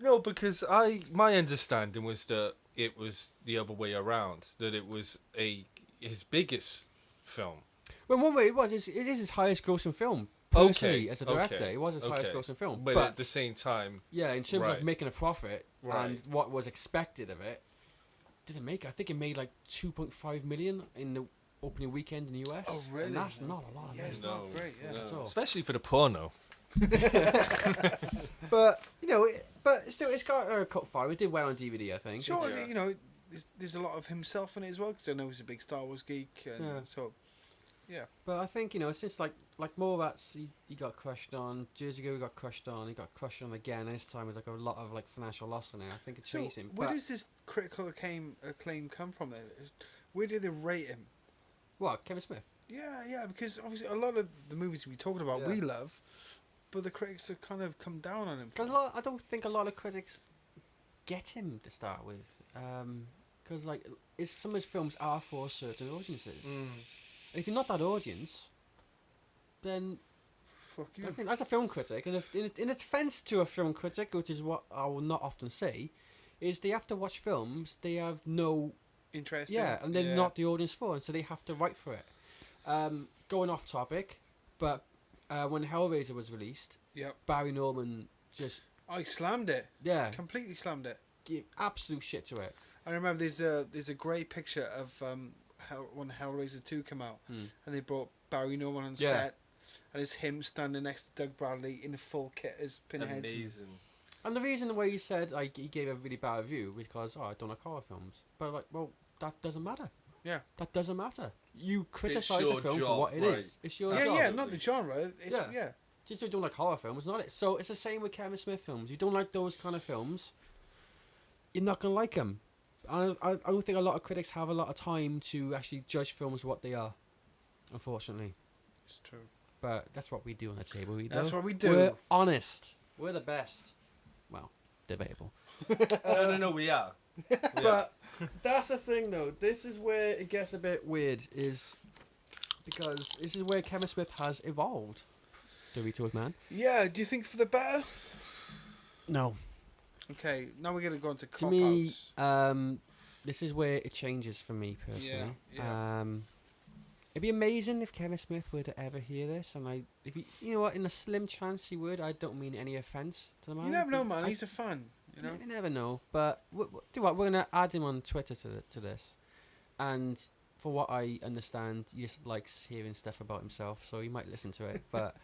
No, because my understanding was that it was the other way around. That it was his biggest film. Well, in one way, it is his highest grossing film. Personally, as a director, it was his highest grossing film. But at the same time, yeah, in terms right. of making a profit Right. and what was expected of it, didn't make. I think it made like 2.5 million in the opening weekend in the US. Oh, really? And that's not a lot of money. It's not great. Yeah. At all. especially for the porno. But you know, but still, it's got a cult following. It did well on DVD, I think. Sure, Yeah. you know, there's a lot of himself in it as well because I know he's a big Star Wars geek, and Yeah. so yeah. But I think, you know, since like Mallrats, he got crushed on. Jersey Girl, he got crushed on. He got crushed on again. This time with like a lot of like financial loss in it. I think it So changed him. where But does this critical acclaim come from? Then, where do they rate him? what, Kevin Smith? Yeah, because obviously a lot of the movies we talked about we love, but the critics have kind of come down on him. Because I don't think a lot of critics get him to start with. Because like some of his films are for certain audiences. And if you're not that audience, then Fuck you. I think as a film critic, and if, in a defence to a film critic, which is what I will not often say, is they have to watch films they have no Interest. and they're not the audience for, and so they have to write for it. Going off topic, but when Hellraiser was released, Yep. Barry Norman just I slammed it. yeah Completely slammed it. gave absolute shit to it. I remember there's a great picture of when Hellraiser 2 came out, and they brought Barry Norman on Yeah. set, and it's him standing next to Doug Bradley in a full kit as Pinhead. Amazing. And the reason why he said like he gave a really bad review was because I don't like horror films. But like, well, that doesn't matter. Yeah. That doesn't matter. You criticize your the film job, for what it is. right. It's your Yeah, job. yeah, not the genre. It's, yeah. Just you don't like horror films, not it. So it's the same with Kevin Smith films. You don't like those kind of films, you're not gonna like them. I don't think a lot of critics have a lot of time to actually judge films what they are, unfortunately. It's true. But that's what we do on the table. That's what we do. We're honest. We're the best. Well, debatable. No, we are. But that's the thing, though. This is where it gets a bit weird, is because this is where Kevin Smith has evolved. Doritos Man. Yeah, do you think for the better? No. Okay, now we're gonna go into To cop me, outs. this is where it changes for me personally. Yeah. It'd be amazing if Kevin Smith were to ever hear this, and if he, you know what, in a slim chance he would. I don't mean any offense to the man. You never know, man. He's a fan. You know. You never know. But do what? We're gonna add him on Twitter to this, and for what I understand, he just likes hearing stuff about himself, so he might listen to it. But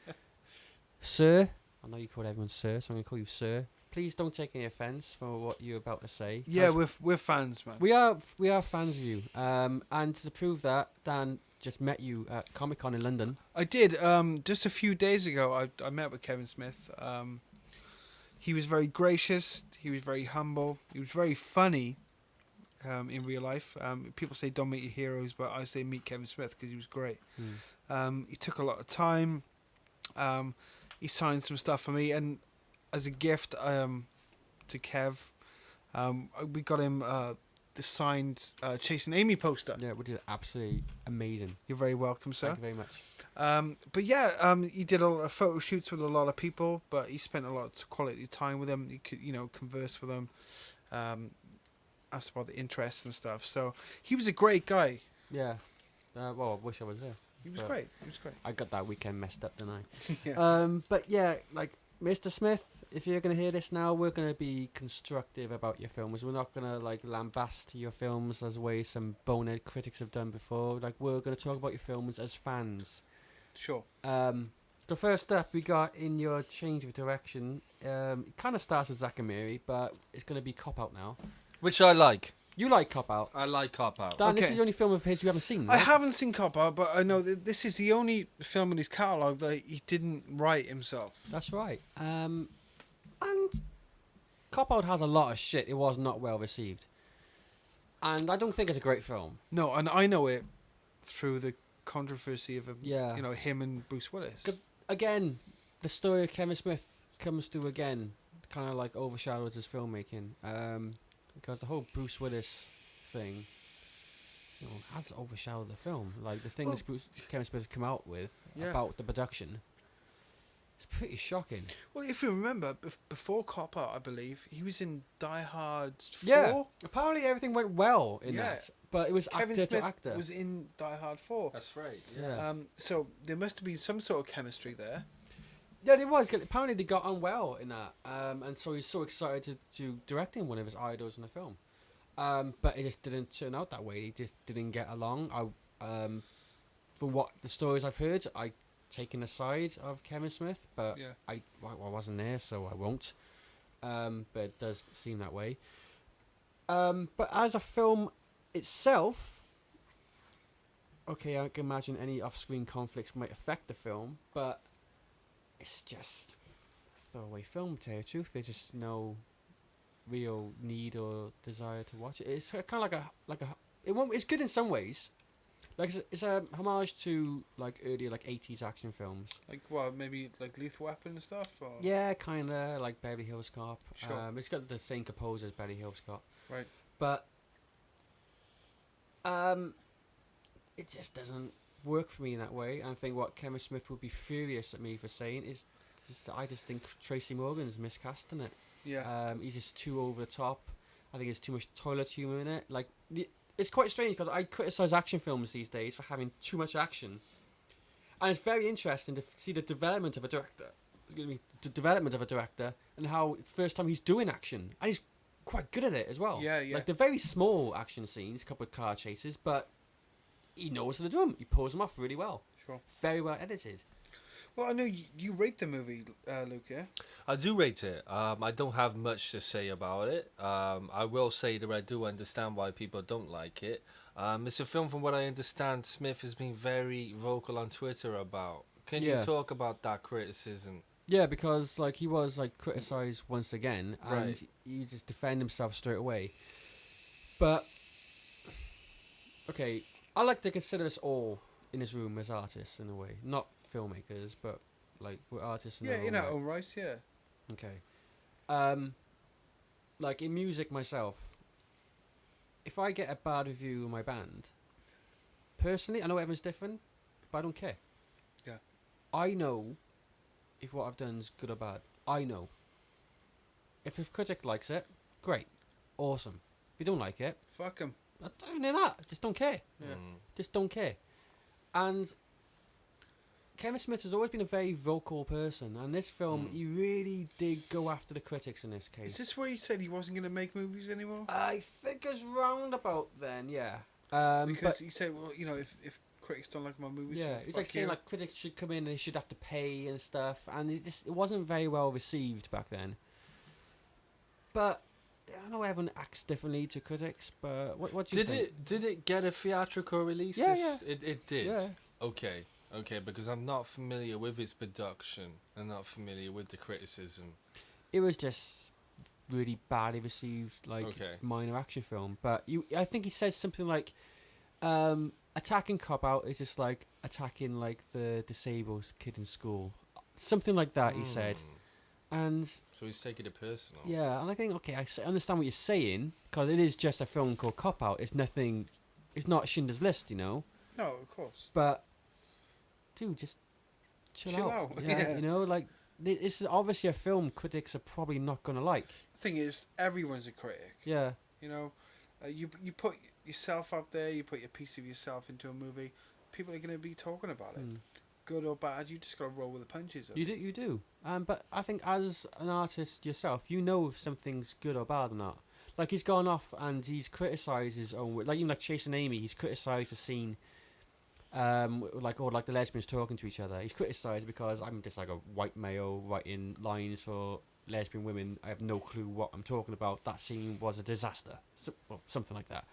sir, I know you call everyone sir, so I'm gonna call you sir. Please don't take any offense for what you're about to say. Yeah, we're fans, man. We are fans of you. And to prove that, Dan just met you at Comic-Con in London. I did. Just a few days ago, I met with Kevin Smith. He was very gracious. He was very humble. He was very funny. In real life, people say don't meet your heroes, but I say meet Kevin Smith because he was great. He took a lot of time. He signed some stuff for me, and as a gift to Kev, we got him the signed Chasing Amy poster. Yeah, which is absolutely amazing. You're very welcome, sir. Thank you very much. But yeah, he did a lot of photo shoots with a lot of people, but he spent a lot of quality time with them. He could, converse with them, asked about the interests and stuff. So he was a great guy. Yeah. Well, I wish I was there. He was great. He was great. I got that weekend messed up, didn't I? Yeah. But yeah, like Mr. Smith, if you're gonna hear this now, we're gonna be constructive about your films. We're not gonna like lambast your films as way some bonehead critics have done before. Like we're gonna talk about your films as fans. Sure. The first step we got in your change of direction, it kind of starts with Zack and Mary, but it's gonna be Cop Out now. Which I like. You like Cop Out? I like Cop Out. Dan, this Okay. is the only film of his you haven't seen, I right? haven't seen Cop Out, but I know that this is the only film in his catalogue that he didn't write himself. That's right. And Cop Out has a lot of shit. It was not well received. And I don't think it's a great film. No, and I know it through the controversy of Yeah. him and Bruce Willis. Again, the story of Kevin Smith comes through again, kind of like overshadows his filmmaking. Because the whole Bruce Willis thing, has overshadowed the film. Like the things Kevin Smith has come out with Yeah. about the production. It's pretty shocking. Well, if you remember, before Cop Out, I believe he was in Die Hard 4. Yeah, apparently everything went well in Yeah. that, but it was Kevin actor Smith to actor. was in Die Hard 4. That's right. Yeah. So there must have been some sort of chemistry there. Yeah, there was. 'Cause apparently they got on well in that, and so he's so excited to directing one of his idols in the film. But it just didn't turn out that way. He just didn't get along. From what the stories I've heard, I taken the side of Kevin Smith, but Yeah. I wasn't there, so I won't. But it does seem that way. But as a film itself, okay, I can imagine any off-screen conflicts might affect the film, but it's just a throwaway film, to tell you the truth. There's just no real need or desire to watch it. It's kind of like a it's good in some ways. Like it's a homage to like earlier like 80s action films. Like what? Maybe like Lethal Weapon and stuff. Or? Yeah, kind of like Beverly Hills Cop. Sure. It's got the same composer as Beverly Hills Cop. Right. But it just doesn't work for me in that way. And I think what Kevin Smith would be furious at me for saying is just I just think Tracy Morgan's miscasting it. Yeah. He's just too over the top. I think there's too much toilet humor in it. Like it's quite strange because I criticize action films these days for having too much action, and it's very interesting to see the development of a director. Excuse me, the development of a director and how first time he's doing action, and he's quite good at it as well. Yeah, yeah. Like the very small action scenes, a couple of car chases, but he knows how to do them. He pulls them off really well. Sure. Very well edited. Well, I know you rate the movie, Luke, yeah? I do rate it. I don't have much to say about it. I will say that I do understand why people don't like it. It's a film, from what I understand, Smith has been very vocal on Twitter about. Can you talk about that criticism? Yeah, because like he was like criticised once again, and Right. he just defended himself straight away. But okay, I like to consider us all in this room as artists in a way, not filmmakers, but like we're artists in our Yeah, in own our way. own right, yeah. Okay. Like in music myself, if I get a bad review of my band, personally, I know everyone's different, but I don't care. Yeah. I know if what I've done is good or bad. I know. If a critic likes it, great. Awesome. If you don't like it, Fuck him. not even that. Just don't care. Yeah. Just don't care. And Kevin Smith has always been a very vocal person, and this film, he really did go after the critics in this case. Is this where he said he wasn't going to make movies anymore? I think it's round about then, yeah. Because he said, well, you know, if critics don't like my movies, yeah, well, it's fuck like saying you. like critics should come in and they should have to pay and stuff, and it wasn't very well received back then. But I know everyone acts differently to critics, but what do you think? Did it get a theatrical release? Yeah, yeah. It did. Yeah. Okay, because I'm not familiar with its production. I'm not familiar with the criticism. It was just really badly received, like minor action film. But I think he says something like, attacking Cop Out is just like attacking like the disabled kid in school, something like that. He said, and so he's taking it personal. yeah, and I think okay, I understand what you're saying because it is just a film called Cop Out. It's nothing. It's not Schindler's List, you know. No, of course. But dude, just chill out. Yeah. You know, like this is obviously a film critics are probably not gonna like. The thing is, everyone's a critic. Yeah. You know, you put yourself out there, you put your piece of yourself into a movie, people are going to be talking about it. Good or bad, you just got to roll with the punches. You do. But I think as an artist yourself, you know if something's good or bad or not. Like he's gone off and he's criticised his own work. Like even like Chasing Amy, he's criticised the scene. Like the lesbians talking to each other. He's criticised because I'm just like a white male writing lines for lesbian women. I have no clue what I'm talking about. That scene was a disaster, something like that.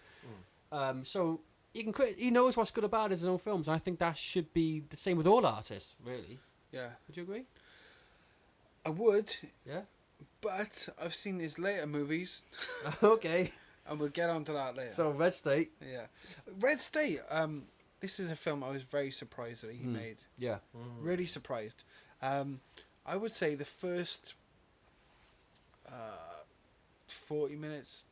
So he knows what's good or bad in his own films, and I think that should be the same with all artists, really. Yeah. Would you agree? I would. Yeah. But I've seen his later movies. Okay. And we'll get onto that later. So Red State. Yeah. Red State. This is a film I was very surprised that he made. Yeah. Really surprised. I would say the first 40 minutes,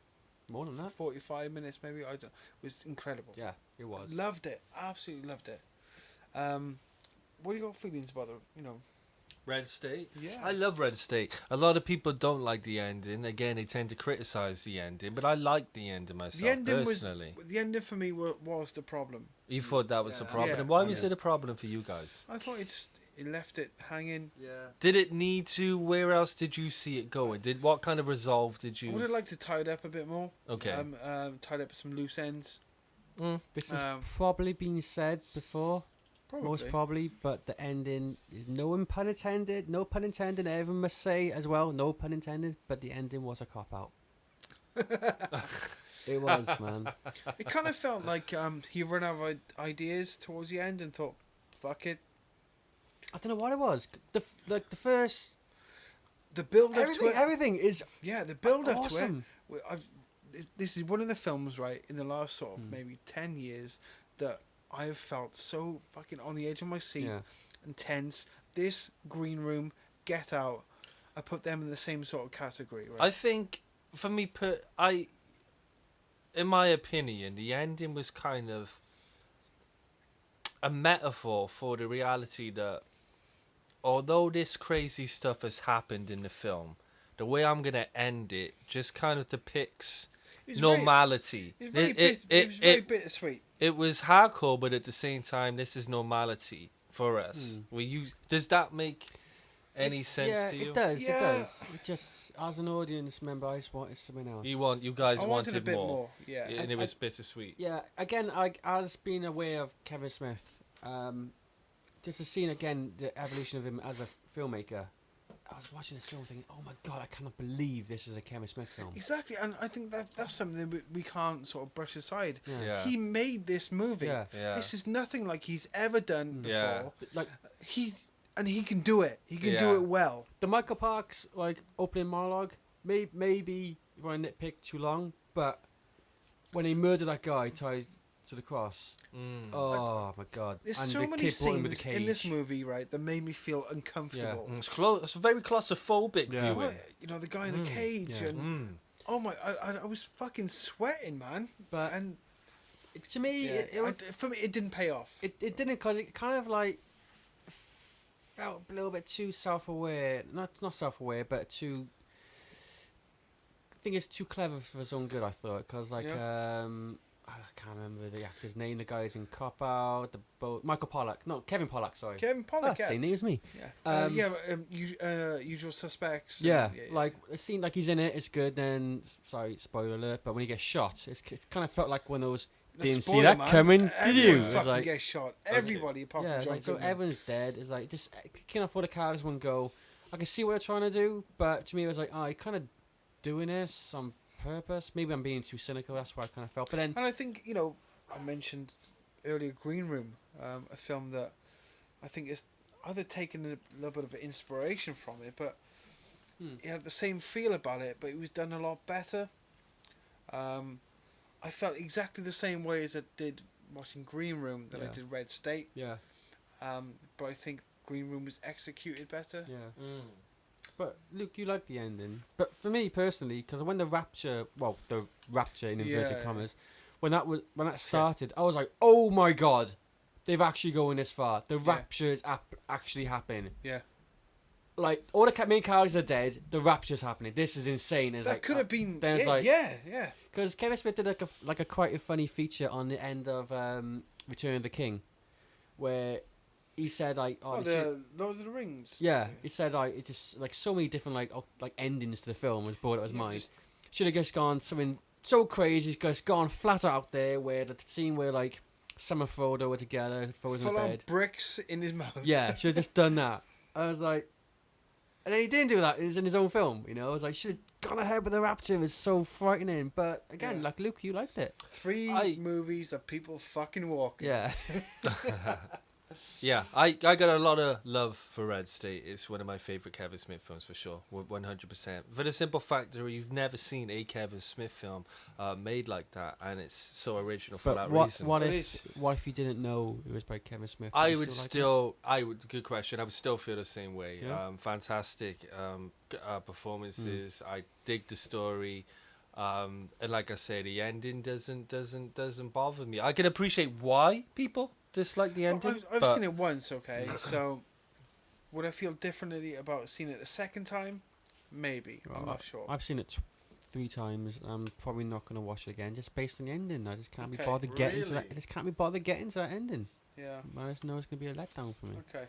more than that, 45 minutes maybe, I don't, was incredible. Yeah, it was. Loved it. Absolutely loved it. What do you got feelings about the, Red State? Yeah. I love Red State. A lot of people don't like the ending. Again, they tend to criticize the ending, but I like the ending myself, The ending personally. the ending for me was the problem. You thought that was the problem? Yeah. And why was it a problem for you guys? I thought it left it hanging. Yeah. Did it need to? Where else did you see it going? What kind of resolve did you... I would have liked to tie it up a bit more. Okay. Tied up some loose ends. This has probably been said before. Probably. Most probably, but the ending is no pun intended. No pun intended. Everyone must say as well. No pun intended. But the ending was a cop out. It was, man. It kind of felt like he ran out of ideas towards the end and thought, "Fuck it." I don't know what it was. The first. The build up Everything. to it. Everything is. Yeah, the build up awesome. to it. This is one of the films, right, in the last sort of maybe 10 years that I have felt so fucking on the edge of my seat and tense. This, Green Room, Get Out, I put them in the same sort of category, right? I think, for me, in my opinion, the ending was kind of a metaphor for the reality that although this crazy stuff has happened in the film, the way I'm going to end it just kind of depicts normality. It was very bittersweet. It was hardcore, but at the same time, this is normality for us. Does that make any sense to you? It does. Yeah. It does. It just, as an audience member, I just wanted something else. You guys wanted a bit more. Yeah. And it was bittersweet. Yeah. Again, as being aware of Kevin Smith, just to seeing again the evolution of him as a filmmaker. I was watching this film thinking, oh my God, I cannot believe this is a Kevin Smith film. Exactly, and I think that's something that we can't sort of brush aside. Yeah. He made this movie. Yeah. This is nothing like he's ever done before. Yeah. Like he can do it. He can do it well. the Michael Parks opening monologue, maybe if I nitpick too long, but when he murdered that guy tied to the cross, oh my God! There's and so the many kid brought him with scenes the in this cage. movie, right, that made me feel uncomfortable. It's very claustrophobic viewing. Well, the guy in the cage, and oh my, I was fucking sweating, man. But and to me, for me, it didn't pay off. It didn't, because it kind of felt a little bit too self-aware. Not self-aware, but too. I think it's too clever for his own good. I thought, because I can't remember the actor's name. The guy's in Cop Out. Michael Pollock. No, Kevin Pollock. Sorry. Kevin Pollock. Same name as me. Usual Suspects. Yeah, it seemed like he's in it. It's good. Then, sorry, spoiler alert. But when he gets shot, it kind of felt like one of those. Didn't see that coming, did you? Everyone fucking gets shot. Everybody apart from John so Goodman. everyone's dead. It's like just kicking off all the characters one go. I can see what they're trying to do, but to me it was like, you're kind of doing this on purpose. Maybe I'm being too cynical. That's what I kind of felt. But then, and I think I mentioned earlier Green Room, a film that I think is either taken a little bit of inspiration from it, but it had the same feel about it, but it was done a lot better. I felt exactly the same way as I did watching Green Room that I did Red State. Yeah. But I think Green Room was executed better. Yeah. But Luke, you like the ending. But for me personally, because when the rapture in inverted commas, when that started, I was like, oh my God, they've actually going this far. The rapture is actually happening. Yeah. Like all the main characters are dead. The rapture's happening. This is insane. It's that could have been. Then it's yeah. Because Kevin Smith did like a quite a funny feature on the end of Return of the King, where he said like, the Lord of the Rings. Yeah, he said like it's just like so many different like endings to the film was brought out of his mind. Should have just gone something so crazy. Just gone flat out there where the scene where like Sam and Frodo were together, Frodo's in Full bed. on bricks in his mouth. Yeah, should have just done that. I was like. And then he didn't do that. It was in his own film, I was like, should have gone ahead with the rapture. It was so frightening. But again, like Luke, you liked it. 3 movies of people fucking walking. Yeah. Yeah, I got a lot of love for Red State. It's one of my favourite Kevin Smith films for sure, 100%. For the simple fact that you've never seen a Kevin Smith film made like that, and it's so original for that reason. What if you didn't know it was by Kevin Smith? Good question. I would still feel the same way. Yeah. Fantastic performances. I dig the story. And like I say, the ending doesn't bother me. I can appreciate why people dislike the ending. I've seen it once, okay? So Would I feel differently about seeing it the second time? Maybe. I'm not sure. I've seen it 3 times. I'm probably not going to watch it again, just based on the ending. I just can't be Okay, bothered getting to that. really? I just can't be bothered getting to that ending. Yeah. I just know it's going to be a letdown for me. Okay.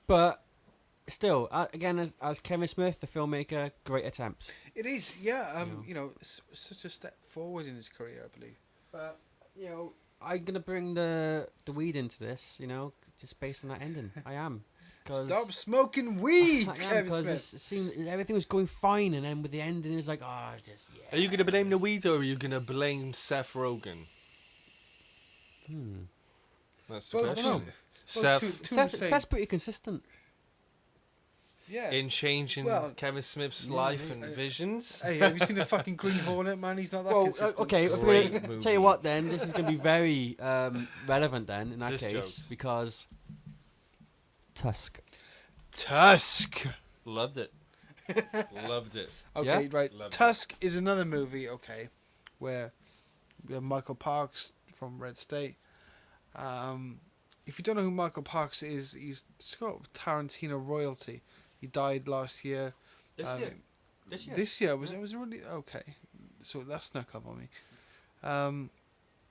But still, again, as Kevin Smith, the filmmaker, great attempt. It is, yeah. You know, it's such a step forward in his career, I believe. But you know, I'm gonna bring the weed into this. You know, just based on that ending. I am. Stop smoking weed, I am, Kevin Smith. it seemed everything was going fine, and then with the ending, it's like, oh, just yeah. Are you gonna blame the weed or are you gonna blame Seth Rogen? That's the Both question. two Seth's pretty consistent. Yeah. In changing Kevin Smith's life and visions. Hey, have you seen the fucking Green Hornet, man? He's not that Well, consistent. okay, if we're gonna tell you what, then this is gonna be very relevant then in that Just case jokes. because Tusk. Loved it. Loved it. Okay, Yeah? right. Loved Tusk is another movie, okay, where we have Michael Parks from Red State. If you don't know who Michael Parks is, he's sort of Tarantino royalty. He died last year. This year. This year was it was really okay. So that snuck up on me.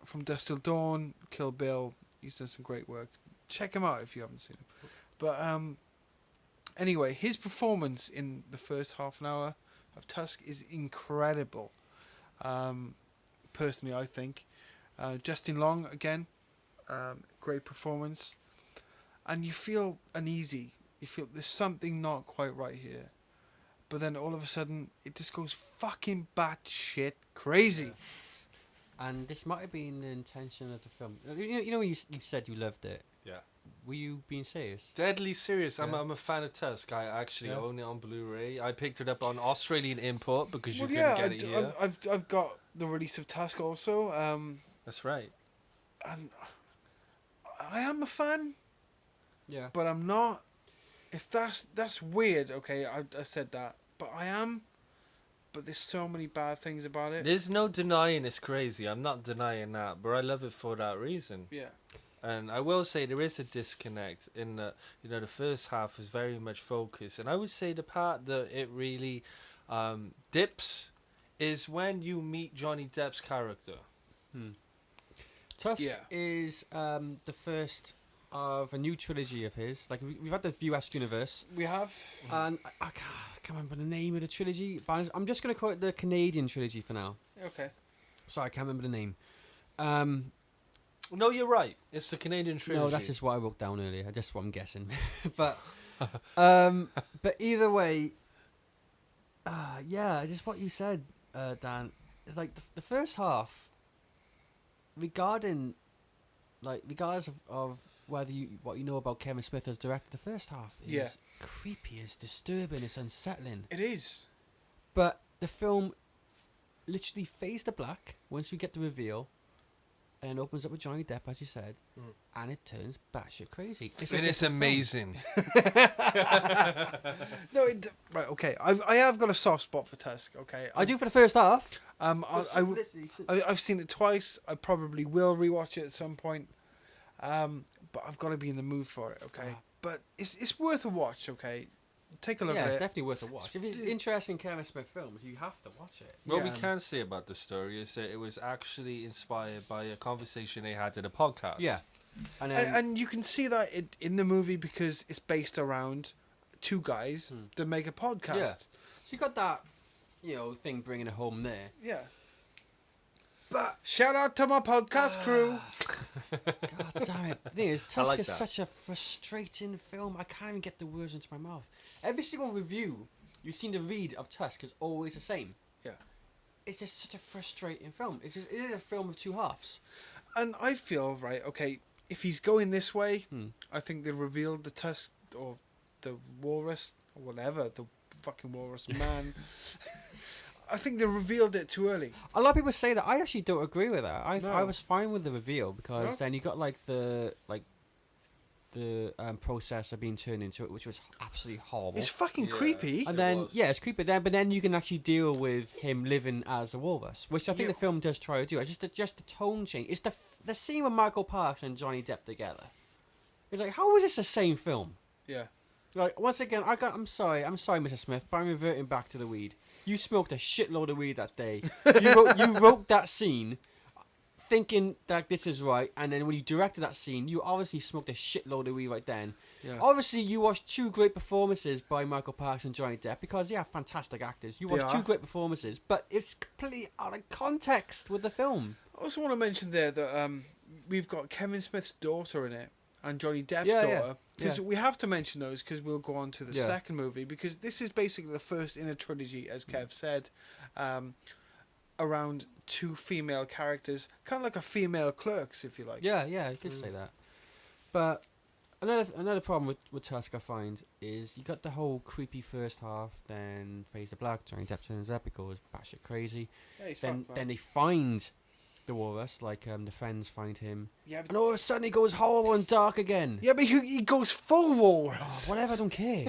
From Dusk Till Dawn, Kill Bill. He's done some great work. Check him out if you haven't seen him. But anyway, his performance in the first half an hour of Tusk is incredible. Personally, I think Justin Long again, great performance, and you feel uneasy. You feel there's something not quite right here, but then all of a sudden it just goes fucking batshit crazy. Yeah. And this might have been the intention of the film. You know when you said you loved it. Yeah. Were you being serious? Deadly serious. Yeah. I'm a fan of Tusk. I actually own it on Blu-ray. I picked it up on Australian import because you couldn't get it here. I've got the release of Tusk also. That's right. And I am a fan. Yeah. But I'm not. If that's weird, okay, I said that. But I am. But there's so many bad things about it. There's no denying it's crazy. I'm not denying that, but I love it for that reason. Yeah. And I will say there is a disconnect in that, you know, the first half is very much focused. And I would say the part that it really dips is when you meet Johnny Depp's character. Tusk is the first of a new trilogy of his. Like we've had the View-esque universe. We have. And I can't remember the name of the trilogy, but I'm just going to call it the Canadian trilogy for now. Okay. Sorry, I can't remember the name. No, you're right. It's the Canadian trilogy. No, that's just what I wrote down earlier. Just what I'm guessing. but either way, yeah, just what you said, Dan. It's like the first half, regardless of whether what you know about Kevin Smith as director, the first half is creepy, it's disturbing, it's unsettling. It is. But the film literally fades to black once we get the reveal, and opens up with Johnny Depp, as you said, and it turns batshit crazy. It's amazing. No, right, okay. I have got a soft spot for Tusk, okay? I do for the first half. I've seen it twice. I probably will rewatch it at some point. But I've got to be in the mood for it, okay? But it's worth a watch, okay? Take a look at it. Yeah, it's definitely worth a watch. If it's interesting Kevin Smith films, you have to watch it. What we can say about the story is that it was actually inspired by a conversation they had in a podcast. Yeah. And you can see that in the movie because it's based around two guys that make a podcast. Yeah. So you got that, thing bringing it home there. Yeah. But shout out to my podcast crew. God damn it. The thing is, Tusk is that. such a frustrating film. I can't even get the words into my mouth. Every single review you've seen the read of Tusk is always the same. Yeah. It's just such a frustrating film. It is a film of two halves. And I feel, right, okay, if he's going this way, I think they revealed the Tusk or the walrus or whatever, the fucking walrus man. I think they revealed it too early. A lot of people say that. I actually don't agree with that. I was fine with the reveal because then you got the processor being turned into it, which was absolutely horrible. It's fucking creepy. And then it's creepy. But then you can actually deal with him living as a walrus, which I think the film does try to do. Just the tone change. It's the scene with Michael Parks and Johnny Depp together. It's like, how is this the same film? Yeah. Like once again, I'm sorry, Mr. Smith, but I'm reverting back to the weed. You smoked a shitload of weed that day. You wrote that scene, thinking that this is right, and then when you directed that scene, you obviously smoked a shitload of weed right then. Yeah. Obviously, you watched two great performances by Michael Parks and Johnny Depp because they are fantastic actors. You watched two great performances, but it's completely out of context with the film. I also want to mention there that we've got Kevin Smith's daughter in it and Johnny Depp's daughter. Because we have to mention those because we'll go on to the second movie, because this is basically the first in a trilogy, as Kev said, around two female characters, kind of like a female Clerks, if you like. Yeah, you could say that. But another problem with Tusk, I find, is you got the whole creepy first half, then Phase of Black, Johnny Depp turns up, it goes batshit crazy. Yeah, he's then fucked, then they find the walrus, like the friends find him. Yeah, and all of a sudden he goes horrible and dark again. Yeah, but he goes full walrus. Oh, whatever, I don't care.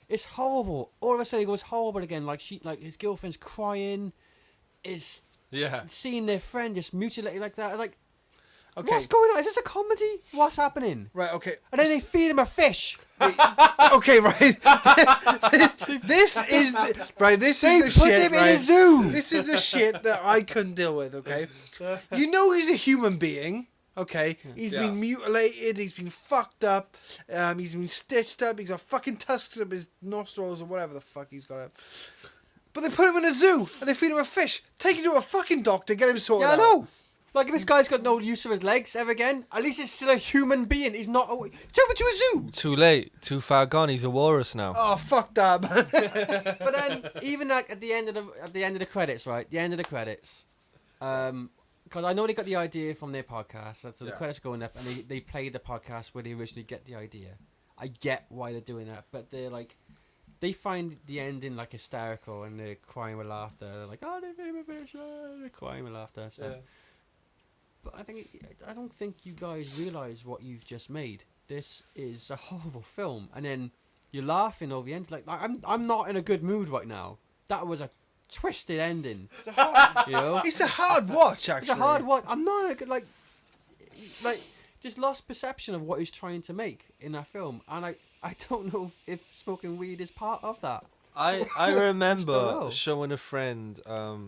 It's horrible. All of a sudden he goes horrible again, like his girlfriend's crying, is seeing their friend just mutilated like that. Like, okay, what's going on? Is this a comedy? What's happening? Right, okay. And then they feed him a fish. Okay, right. This is the put shit. him in a zoo. This is the shit that I couldn't deal with. Okay, you know he's a human being. Okay, he's been mutilated. He's been fucked up. He's been stitched up. He's got fucking tusks up his nostrils or whatever the fuck he's got. But they put him in a zoo and they feed him a fish. Take him to a fucking doctor. Get him sorted out. Yeah, I know. Like, if this guy's got no use for his legs ever again, at least he's still a human being. He's not... Take him to a zoo! Too late. Too far gone. He's a walrus now. Oh, fuck that, man. But then, even like at the end of the credits, right? The end of the credits. Because I know they got the idea from their podcast. So the credits are going up, and they play the podcast where they originally get the idea. I get why they're doing that, but they're like... They find the ending like hysterical, and they're crying with laughter. They're like, oh, they made me fish. They're crying with laughter and stuff. Yeah. But I don't think you guys realise what you've just made. This is a horrible film, and then you're laughing over the end. Like I'm not in a good mood right now. That was a twisted ending. It's a hard, you know? It's a hard watch, actually. It's a hard watch. I'm not in a good, like just lost perception of what he's trying to make in that film, and I don't know if smoking weed is part of that. I remember showing a friend,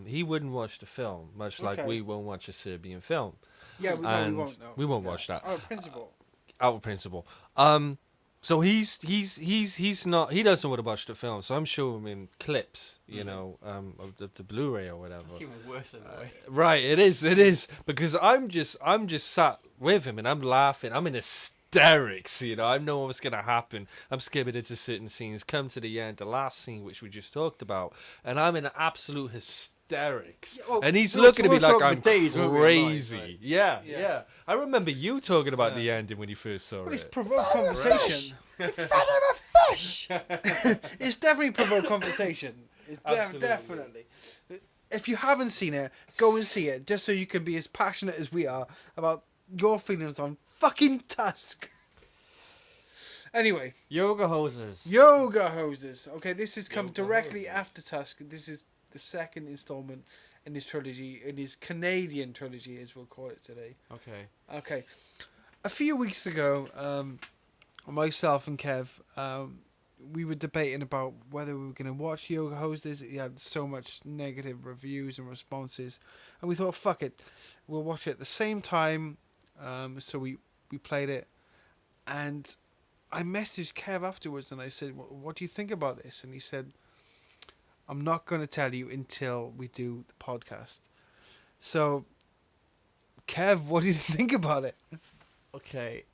he wouldn't watch the film, much like we won't watch a Serbian film. Yeah, we won't. No. We won't watch that. Out of principle. Out of principle. So he's not, he doesn't want to watch the film, so I'm showing him clips, you know, of the Blu-ray or whatever. It's even worse in a way. Right, it is, because I'm just sat with him and I'm laughing, I'm in hysterics, you know, I know what's gonna happen. I'm skipping into certain scenes, come to the end, the last scene which we just talked about, and I'm in absolute hysterics. Yeah, well, and he's looking at me like I'm crazy. Right? Yeah. I remember you talking about the ending when you first saw it. It's provoked conversation. Fed him a fish. It's definitely provoked conversation. It's definitely. If you haven't seen it, go and see it, just so you can be as passionate as we are about your feelings on fucking Tusk. Anyway. Yoga hoses. Okay, this has come directly after Tusk. This is the second installment in his trilogy, in his Canadian trilogy, as we'll call it today. Okay. A few weeks ago, myself and Kev, we were debating about whether we were going to watch Yoga Hoses. He had so much negative reviews and responses, and we thought, fuck it, we'll watch it at the same time. So we played it, and I messaged Kev afterwards and I said, what do you think about this? And he said, I'm not going to tell you until we do the podcast. So, Kev, what do you think about it? Okay.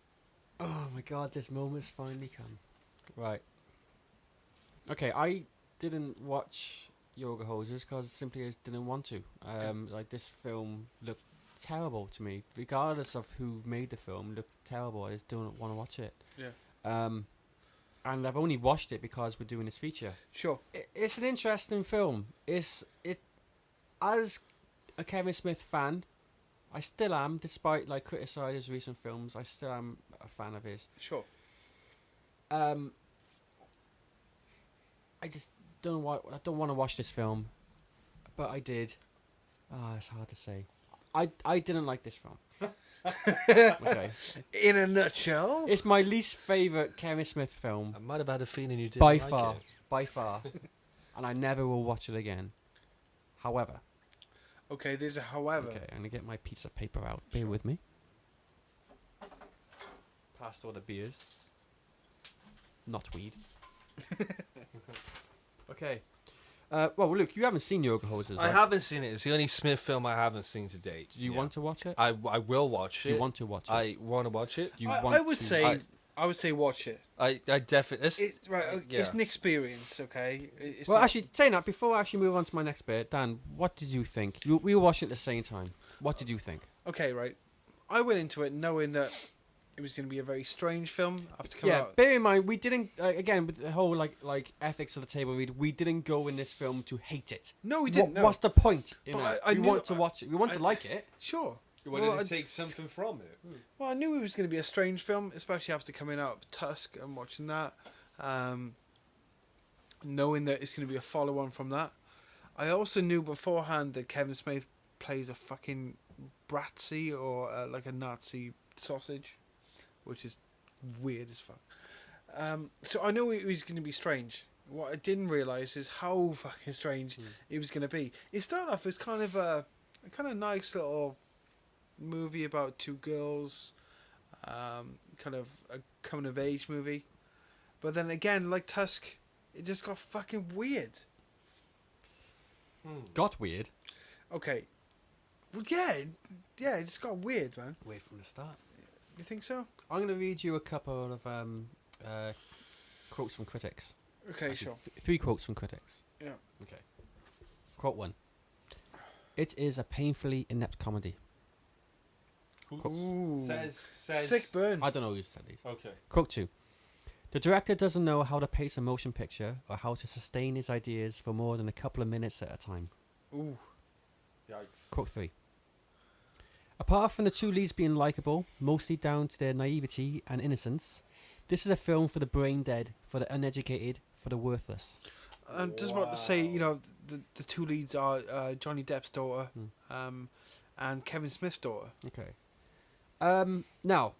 Oh my god, this moment's finally come. Right. Okay, I didn't watch Yoga Hoses because simply I didn't want to. Like, this film looked terrible to me, regardless of who made the film. Looked terrible. I just don't want to watch it. And I've only watched it because we're doing this feature. Sure. It's an interesting film. As a Kevin Smith fan, I still am, despite like criticising his recent films. I still am a fan of his. Sure. I just don't want to watch this film, but I did. It's hard to say. I didn't like this film. Okay. In a nutshell. It's my least favourite Kevin Smith film. I might have had a feeling you didn't By like far. it. By far. And I never will watch it again. However. Okay, there's a however. Okay, I'm going to get my piece of paper out. Bear with me. Past all the beers. Not weed. Okay. Well, look, you haven't seen Yoga Hosers, I right? haven't seen it. It's the only Smith film I haven't seen to date. Do you want to watch it? I will watch it. Do you want to watch it? I want to watch it. Do you I want would to- say I would say watch it. I definitely. It's an experience, okay? It's Well, not- actually, saying that, before I actually move on to my next bit, Dan, what did you think? We were watching at the same time. What did you think? Okay, right. I went into it knowing that it was going to be a very strange film after coming Yeah, out. bear in mind, we didn't, again, with the whole, like ethics of the table read, we didn't go in this film to hate it. No, we didn't. No. What's the point? You But know, I we knew- want to watch it. We want to like it. Sure. Well, Well, did I- it take something from it? Well, I knew it was going to be a strange film, especially after coming out of Tusk and watching that. Knowing that it's going to be a follow-on from that. I also knew beforehand that Kevin Smith plays a fucking Bratzy or like a Nazi sausage, which is weird as fuck. So I knew it was going to be strange. What I didn't realise is how fucking strange it was going to be. It started off as kind of a kind of nice little movie about two girls, kind of a coming of age movie, but then again, like Tusk, it just got fucking weird. Got weird. Okay, well, yeah, it just got weird, man. Weird from the start. You think so? I'm going to read you a couple of quotes from critics. Okay, Actually, sure. 3 quotes from critics. Yeah. Okay. Quote 1. It is a painfully inept comedy. Ooh. Says Sick burn. I don't know who said these. Okay. Quote 2. The director doesn't know how to pace a motion picture or how to sustain his ideas for more than a couple of minutes at a time. Ooh. Yikes. Quote 3. Apart from the two leads being likable, mostly down to their naivety and innocence, this is a film for the brain dead, for the uneducated, for the worthless. I'm just about to say, you know, the two leads are Johnny Depp's daughter, and Kevin Smith's daughter. Okay. Now,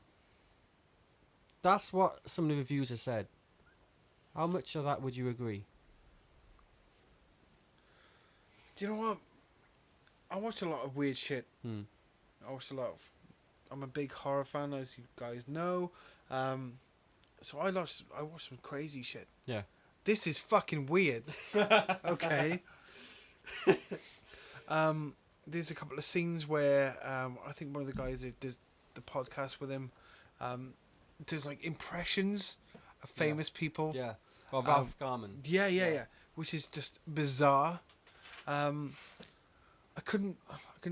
that's what some of the reviews have said. How much of that would you agree? Do you know what? I watch a lot of weird shit. I watched a lot of. I'm a big horror fan, as you guys know. So I watched some crazy shit. Yeah. This is fucking weird. Okay. There's a couple of scenes where I think one of the guys that does the podcast with him does like impressions of famous people. Yeah. Well, Ralph Garman. Yeah. Which is just bizarre. I couldn't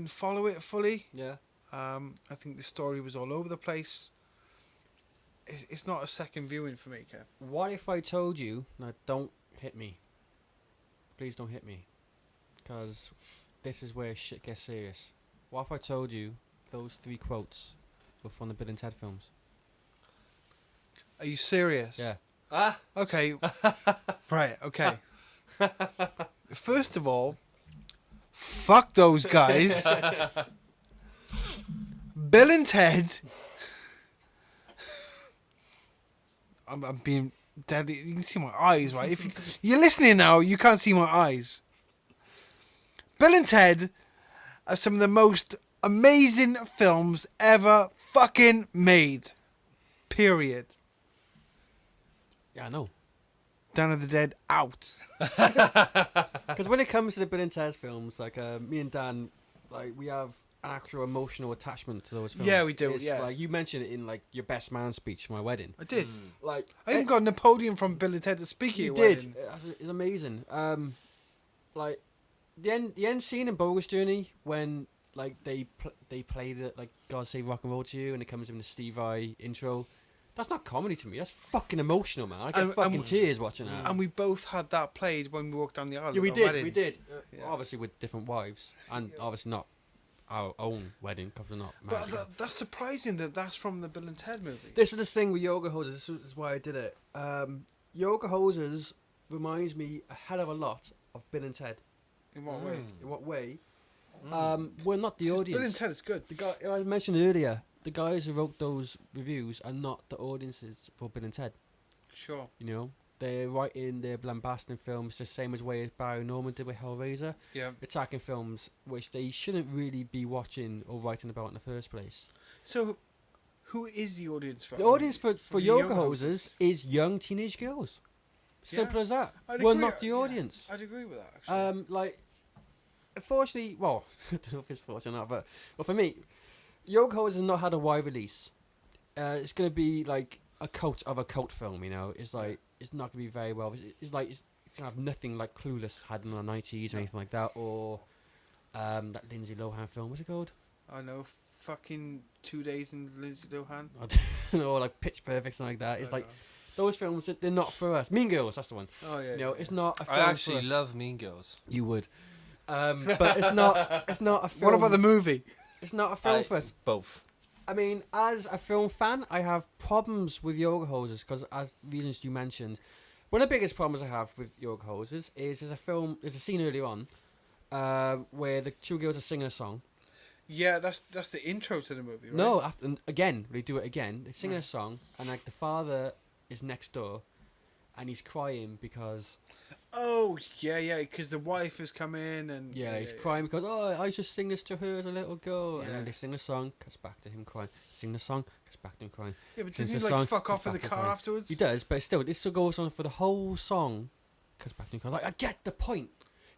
follow it fully. Yeah. I think the story was all over the place. It's not a second viewing for me, Kev. What if I told you, now don't hit me. Please don't hit me. Because this is where shit gets serious. What if I told you those 3 quotes were from the Bill and Ted films? Are you serious? Yeah. Okay. Right, okay. First of all, fuck those guys. Bill and Ted. I'm being deadly. You can see my eyes, right? If you're listening now, you can't see my eyes. Bill and Ted are some of the most amazing films ever fucking made. Period. Yeah, I know. Dawn of the Dead out. Because when it comes to the Bill and Ted films, like me and Dan, like we have an actual emotional attachment to those films. Yeah, we do, It's yeah. like you mentioned it in like your best man speech for my wedding. I did. Like I even got Napoleon from Bill and Ted to speak at you your did. wedding. It's amazing. Like the end scene in Bogus Journey when like they play the like God Save Rock and Roll to You and it comes in the Steve Vai intro. That's not comedy to me. That's fucking emotional, man. I get fucking tears watching that. And we both had that played when we walked down the aisle. Yeah, we at our did. wedding. We did. Obviously with different wives, and obviously not our own wedding because we're not married. But that's surprising that that's from the Bill and Ted movie. This is the thing with Yoga Hosers. This is why I did it. Yoga Hosers reminds me a hell of a lot of Bill and Ted. In what way? In what way? We're not the Bill audience. and Ted is good. The guy I mentioned earlier, the guys who wrote those reviews are not the audiences for Bill and Ted. Sure. You know, they're writing, they're lambasting films the same way as Barry Norman did with Hellraiser. Yeah. Attacking films which they shouldn't really be watching or writing about in the first place. So, who is the audience for? The audience for the Yoga Yoga Hosers is young teenage girls. Simple as that. I'd We're agree- not the audience. I'd agree with that, actually. Like, unfortunately, well, I don't know if it's fortunate or not, but for me, Yoga Hosers has not had a wide release. It's going to be like a cult of a cult film, you know. It's like, it's not going to be very well. It's like, it's going to have nothing like Clueless had in the 90s or anything like that, or that Lindsay Lohan film, what's it called? I know, fucking 2 Days in Lindsay Lohan. I don't know, like Pitch Perfect, something like that. It's like, those films, they're not for us. Mean Girls, that's the one. Oh, yeah. You know, it's not a film I for actually us. love Mean Girls. You would. But it's not a film. What about the movie? It's not a film for us. Both. I mean, as a film fan, I have problems with Yoga Hosers because, as reasons you mentioned, one of the biggest problems I have with Yoga Hosers is there's a scene earlier on where the two girls are singing a song. Yeah, that's the intro to the movie, right? No, and again, they do it again. They're singing a song, and like the father is next door, and he's crying because... Oh, yeah, because the wife has come in and... Yeah, he's crying because, I used to sing this to her as a little girl. And Yeah. then they sing the song, cuts back to him crying. Sing the song, cuts back to him crying. Yeah, but Sings doesn't he, the like, song, fuck cuts off in the back to him car crying. afterwards? He does, but still, this still goes on for the whole song, cuts back to him crying. Like, I get the point.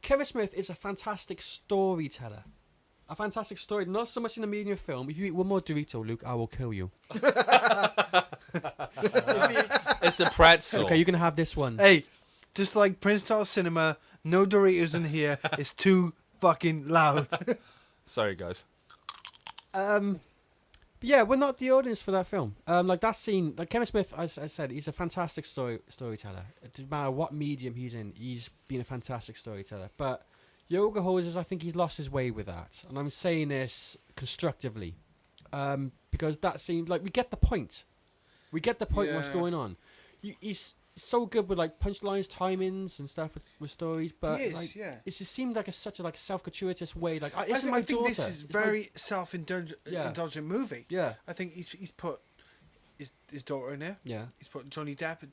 Kevin Smith is a fantastic storyteller. A fantastic story, not so much in the medium film. If you eat one more Dorito, Luke, I will kill you. It's a pretzel. Okay, you can have this one. Hey, just like Prince Charles Cinema, no Doritos in here. It's too fucking loud. Sorry, guys. But yeah, we're not the audience for that film. Like that scene, like Kevin Smith, as I said, he's a fantastic storyteller. It doesn't matter what medium he's in, he's been a fantastic storyteller. But Yoga Hosers, I think he's lost his way with that, and I'm saying this constructively, because that scene, like, we get the point. We get the point. What's Yeah. going on? He's so good with like punchlines, timings, and stuff with stories. But He is, like, yeah. it just seemed like such a self-gratuitous way. Like, I this is think, my I think daughter. this is It's my- very self-indulgent movie. Yeah. I think he's put his daughter in there. Yeah. He's put Johnny Depp's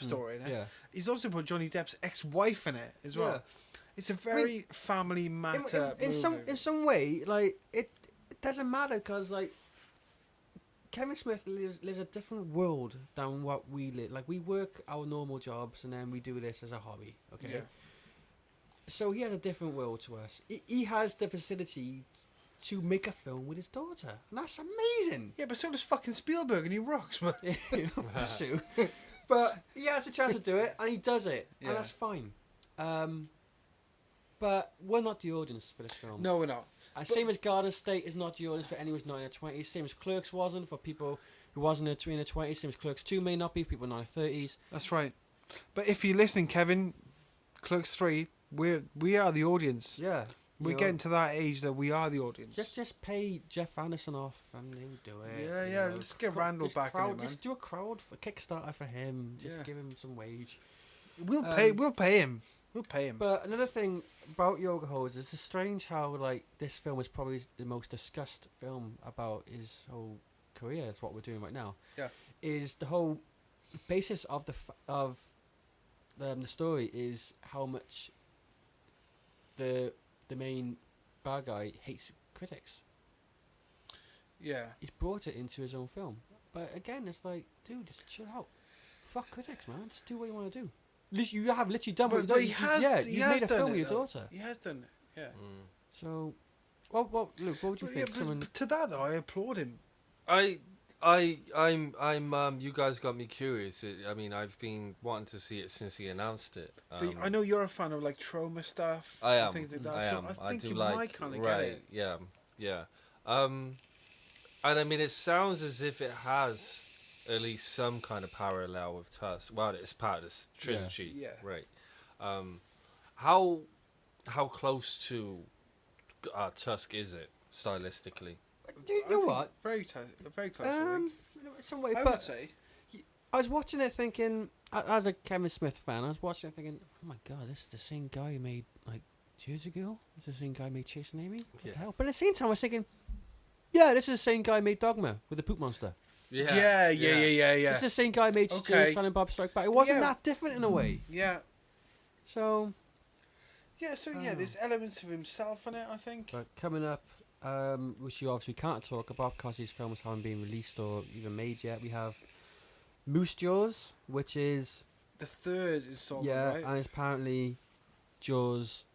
daughter in it. Yeah. He's also put Johnny Depp's ex-wife in it as well. Yeah. It's a very family matter in movie. some way, like it doesn't matter because like Kevin Smith lives a different world than what we live. Like, we work our normal jobs and then we do this as a hobby. Okay. Yeah. So he has a different world to us. He has the facility to make a film with his daughter, and that's amazing. Yeah, but so does fucking Spielberg, and he rocks, man. That's true. But he has a chance to do it, and he does it, Yeah. and that's fine. But we're not the audience for this film. No, we're not. And same as Garden State is not the audience for anyone who's not in their 20s. Same as Clerks wasn't for people who wasn't in their 20s. Same as Clerks 2 may not be for people in their 30s. That's right. But if you're listening, Kevin, Clerks 3, we are the audience. Yeah. We're getting to that age that we are the audience. Just pay Jeff Anderson off and he'll do it. Yeah, you yeah, know. let's get Randall Just back in it, man. Just do a crowd for Kickstarter for him. Just Yeah. give him some wage. We'll pay him. We'll pay him. But another thing about Yoga Hose is it's strange how like this film is probably the most discussed film about his whole career. Is what we're doing right now. Yeah. Is the whole basis of the story is how much the main bad guy hates critics. Yeah. He's brought it into his own film. But again, it's like, dude, just chill out. Fuck critics, man. Just do what you want to do. You have literally done what you've done. he has you've made a done film it, with your though. daughter. He has done it. Yeah. So, Luke, what would you think? But to that though, I applaud him. I'm you guys got me curious. I mean, I've been wanting to see it since he announced it. But I know you're a fan of like trauma stuff. I and am. Things like that. I so am. I think do you like, might kind of right, get it. Yeah, yeah. And I mean, it sounds as if it has at least some kind of parallel with Tusk. Well, it's part of this trilogy, Yeah. right? How close to Tusk is it stylistically? You know what? Very close. I think. In some way, I but would say. I was watching it thinking, as a Kevin Smith fan, I was watching it thinking, oh my god, this is the same guy who made like years ago. This is the same guy who made Chasing Amy. What the hell? But at the same time, I was thinking, Yeah, this is the same guy who made Dogma with the poop monster. Yeah. It's the same guy who made Silent Bob Strike Back. It wasn't that different in a way. Yeah. So. Yeah, there's elements of himself in it, I think. But coming up, which you obviously can't talk about because these films haven't been released or even made yet, we have Moose Jaws, which is the third installment, right? and it's apparently Jaws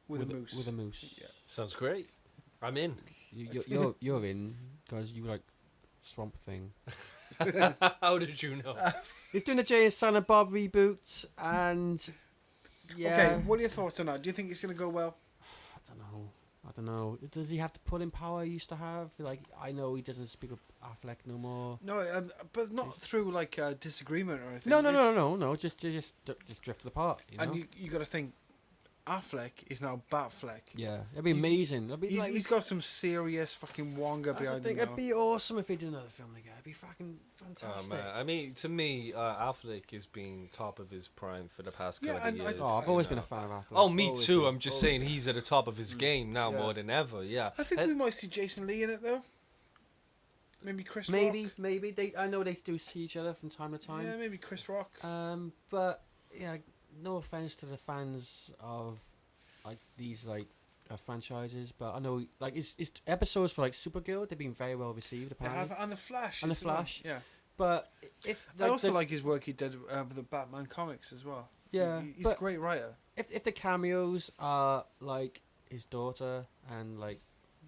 with a moose. With a moose. Yeah. Sounds great. I'm in. You're in because you like Swamp Thing. How did you know? He's doing a Jay and Silent Bob reboot, and Okay, what are your thoughts on that? Do you think it's going to go well? I don't know. Does he have the pulling power he used to have? Like, I know he doesn't speak with Affleck no more. No, but not through like disagreement or anything. No. Just drifted apart. You know? And you got to think, Affleck is now Batfleck. Yeah, it'd be amazing. He's got some serious fucking wonga behind him. It'd be awesome if he did another film together. It'd be fucking fantastic. Oh, man. I mean, to me, Affleck has been top of his prime for the past couple of years. I've always been a fan of Affleck. Oh, me too. I'm just saying he's at the top of his game now more than ever. Yeah. I think we might see Jason Lee in it though. Maybe Chris Rock. Maybe. I know they do see each other from time to time. Yeah, maybe Chris Rock. But yeah, no offense to the fans of like these franchises, but I know like it's episodes for like Supergirl. They've been very well received apparently. And the Flash. Yeah. But if I also like his work he did with the Batman comics as well. Yeah, he's a great writer. If the cameos are like his daughter and like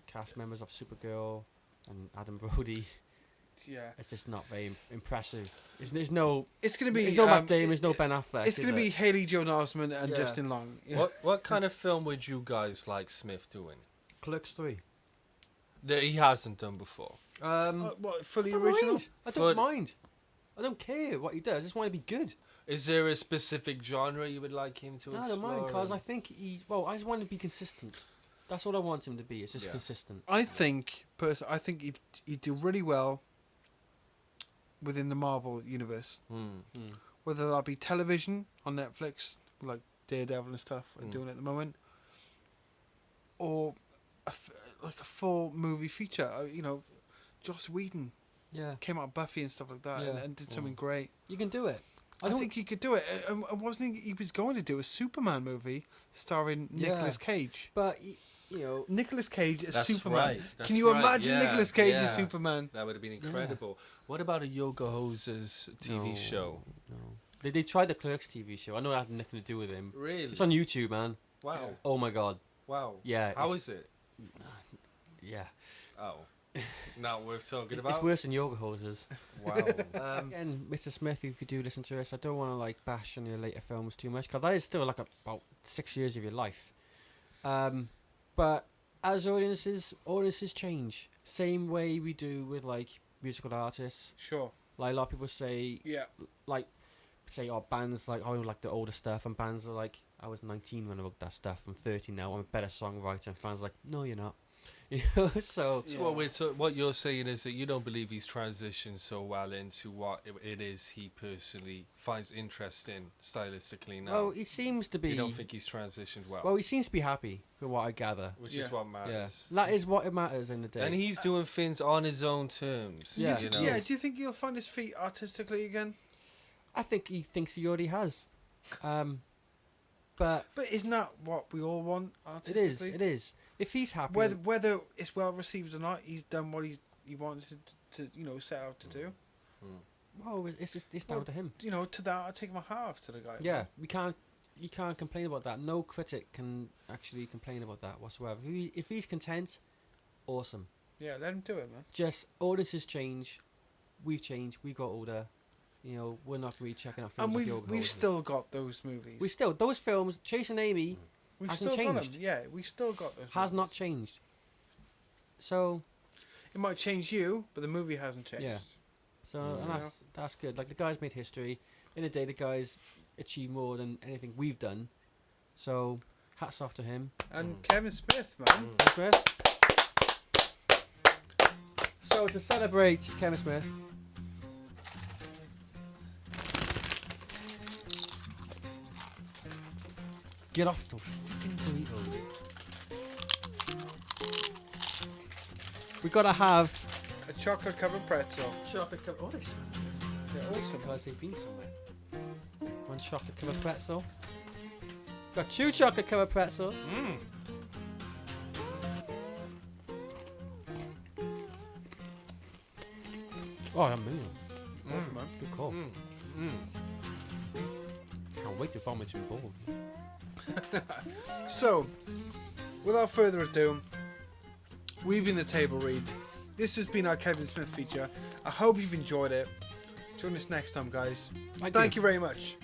cast members of Supergirl and Adam Brody, it's just not very impressive. There's no. It's gonna be. There's no Matt Damon. There's no Ben Affleck. It's gonna be Haley Joel Osment and Justin Long. Yeah. What kind of film would you guys like Smith doing? Clerks 3. That he hasn't done before. What fully I don't original? mind. I don't mind. I don't care what he does. I just want to be good. Is there a specific genre you would like him to explore? I don't mind because I think I just want him to be consistent. That's all I want him to be. It's just consistent. I think he'd do really well within the Marvel universe. Whether that be television on Netflix, like Daredevil and stuff, are doing it at the moment, or like a full movie feature. Joss Whedon came out of Buffy and stuff like that and did something great. You can do it. I think he could do it. I wasn't he was going to do a Superman movie starring Nicolas Cage. But Nicolas Cage as That's Superman. right. Can you imagine Nicolas Cage as Superman? That would have been incredible. What about a Yoga Hosers TV show? No. They tried the Clerks TV show. I know that had nothing to do with him. Really? It's on YouTube, man. Wow. Oh my god. Wow. Yeah. How is it? Yeah. Oh. Not worth talking about. It's worse than Yoga Hosers. Wow. Again, Mr. Smith, if you do listen to us, I don't want to bash on your later films too much because that is still about 6 years of your life. But as audiences change, same way we do with musical artists. Sure. Like a lot of people say, bands like the older stuff, and bands are like, I was 19 when I wrote that stuff. I'm 30 now. I'm a better songwriter. And fans are like, no, you're not. So what you're saying is that you don't believe he's transitioned so well into what it is he personally finds interest in stylistically now. Well, he seems to be. You don't think he's transitioned well? Well, he seems to be happy, from what I gather. Which is what matters. Yeah. That is what it matters in the day. And he's doing things on his own terms. Yeah. Do you think he'll find his feet artistically again? I think he thinks he already has. But isn't that what we all want artistically? It is. If he's happy, whether it's well received or not, he's done what he wanted to set out to do. Well, it's down to him. To that I take my hat off to the guy. Yeah, you can't complain about that. No critic can actually complain about that whatsoever. If he's content, awesome. Yeah, let him do it, man. Just audiences change, we've changed, we got older. We're not really checking out films. And we've still got those movies. Those films, Chasing Amy. We've hasn't still changed. got them. Yeah, we still got those. Has not changed. So it might change you, but the movie hasn't changed. Yeah. So and that's good. Like the guy's made history. In the day, the guy's achieved more than anything we've done. So hats off to him. And Kevin Smith, man. Kevin Smith. So to celebrate Kevin Smith. Get off the fucking Doritos. We gotta have A chocolate covered pretzel. chocolate covered. Oh, this Yeah, awesome. because they've been somewhere. One chocolate covered pretzel. Got 2 chocolate covered pretzels. Mm. Oh, I'm million. Awesome, man. Good call. Can't wait to vomit to bowl. So, without further ado, we've been the Table Read. This has been our Kevin Smith feature. I hope you've enjoyed it. Join us next time, guys. Thank you very much.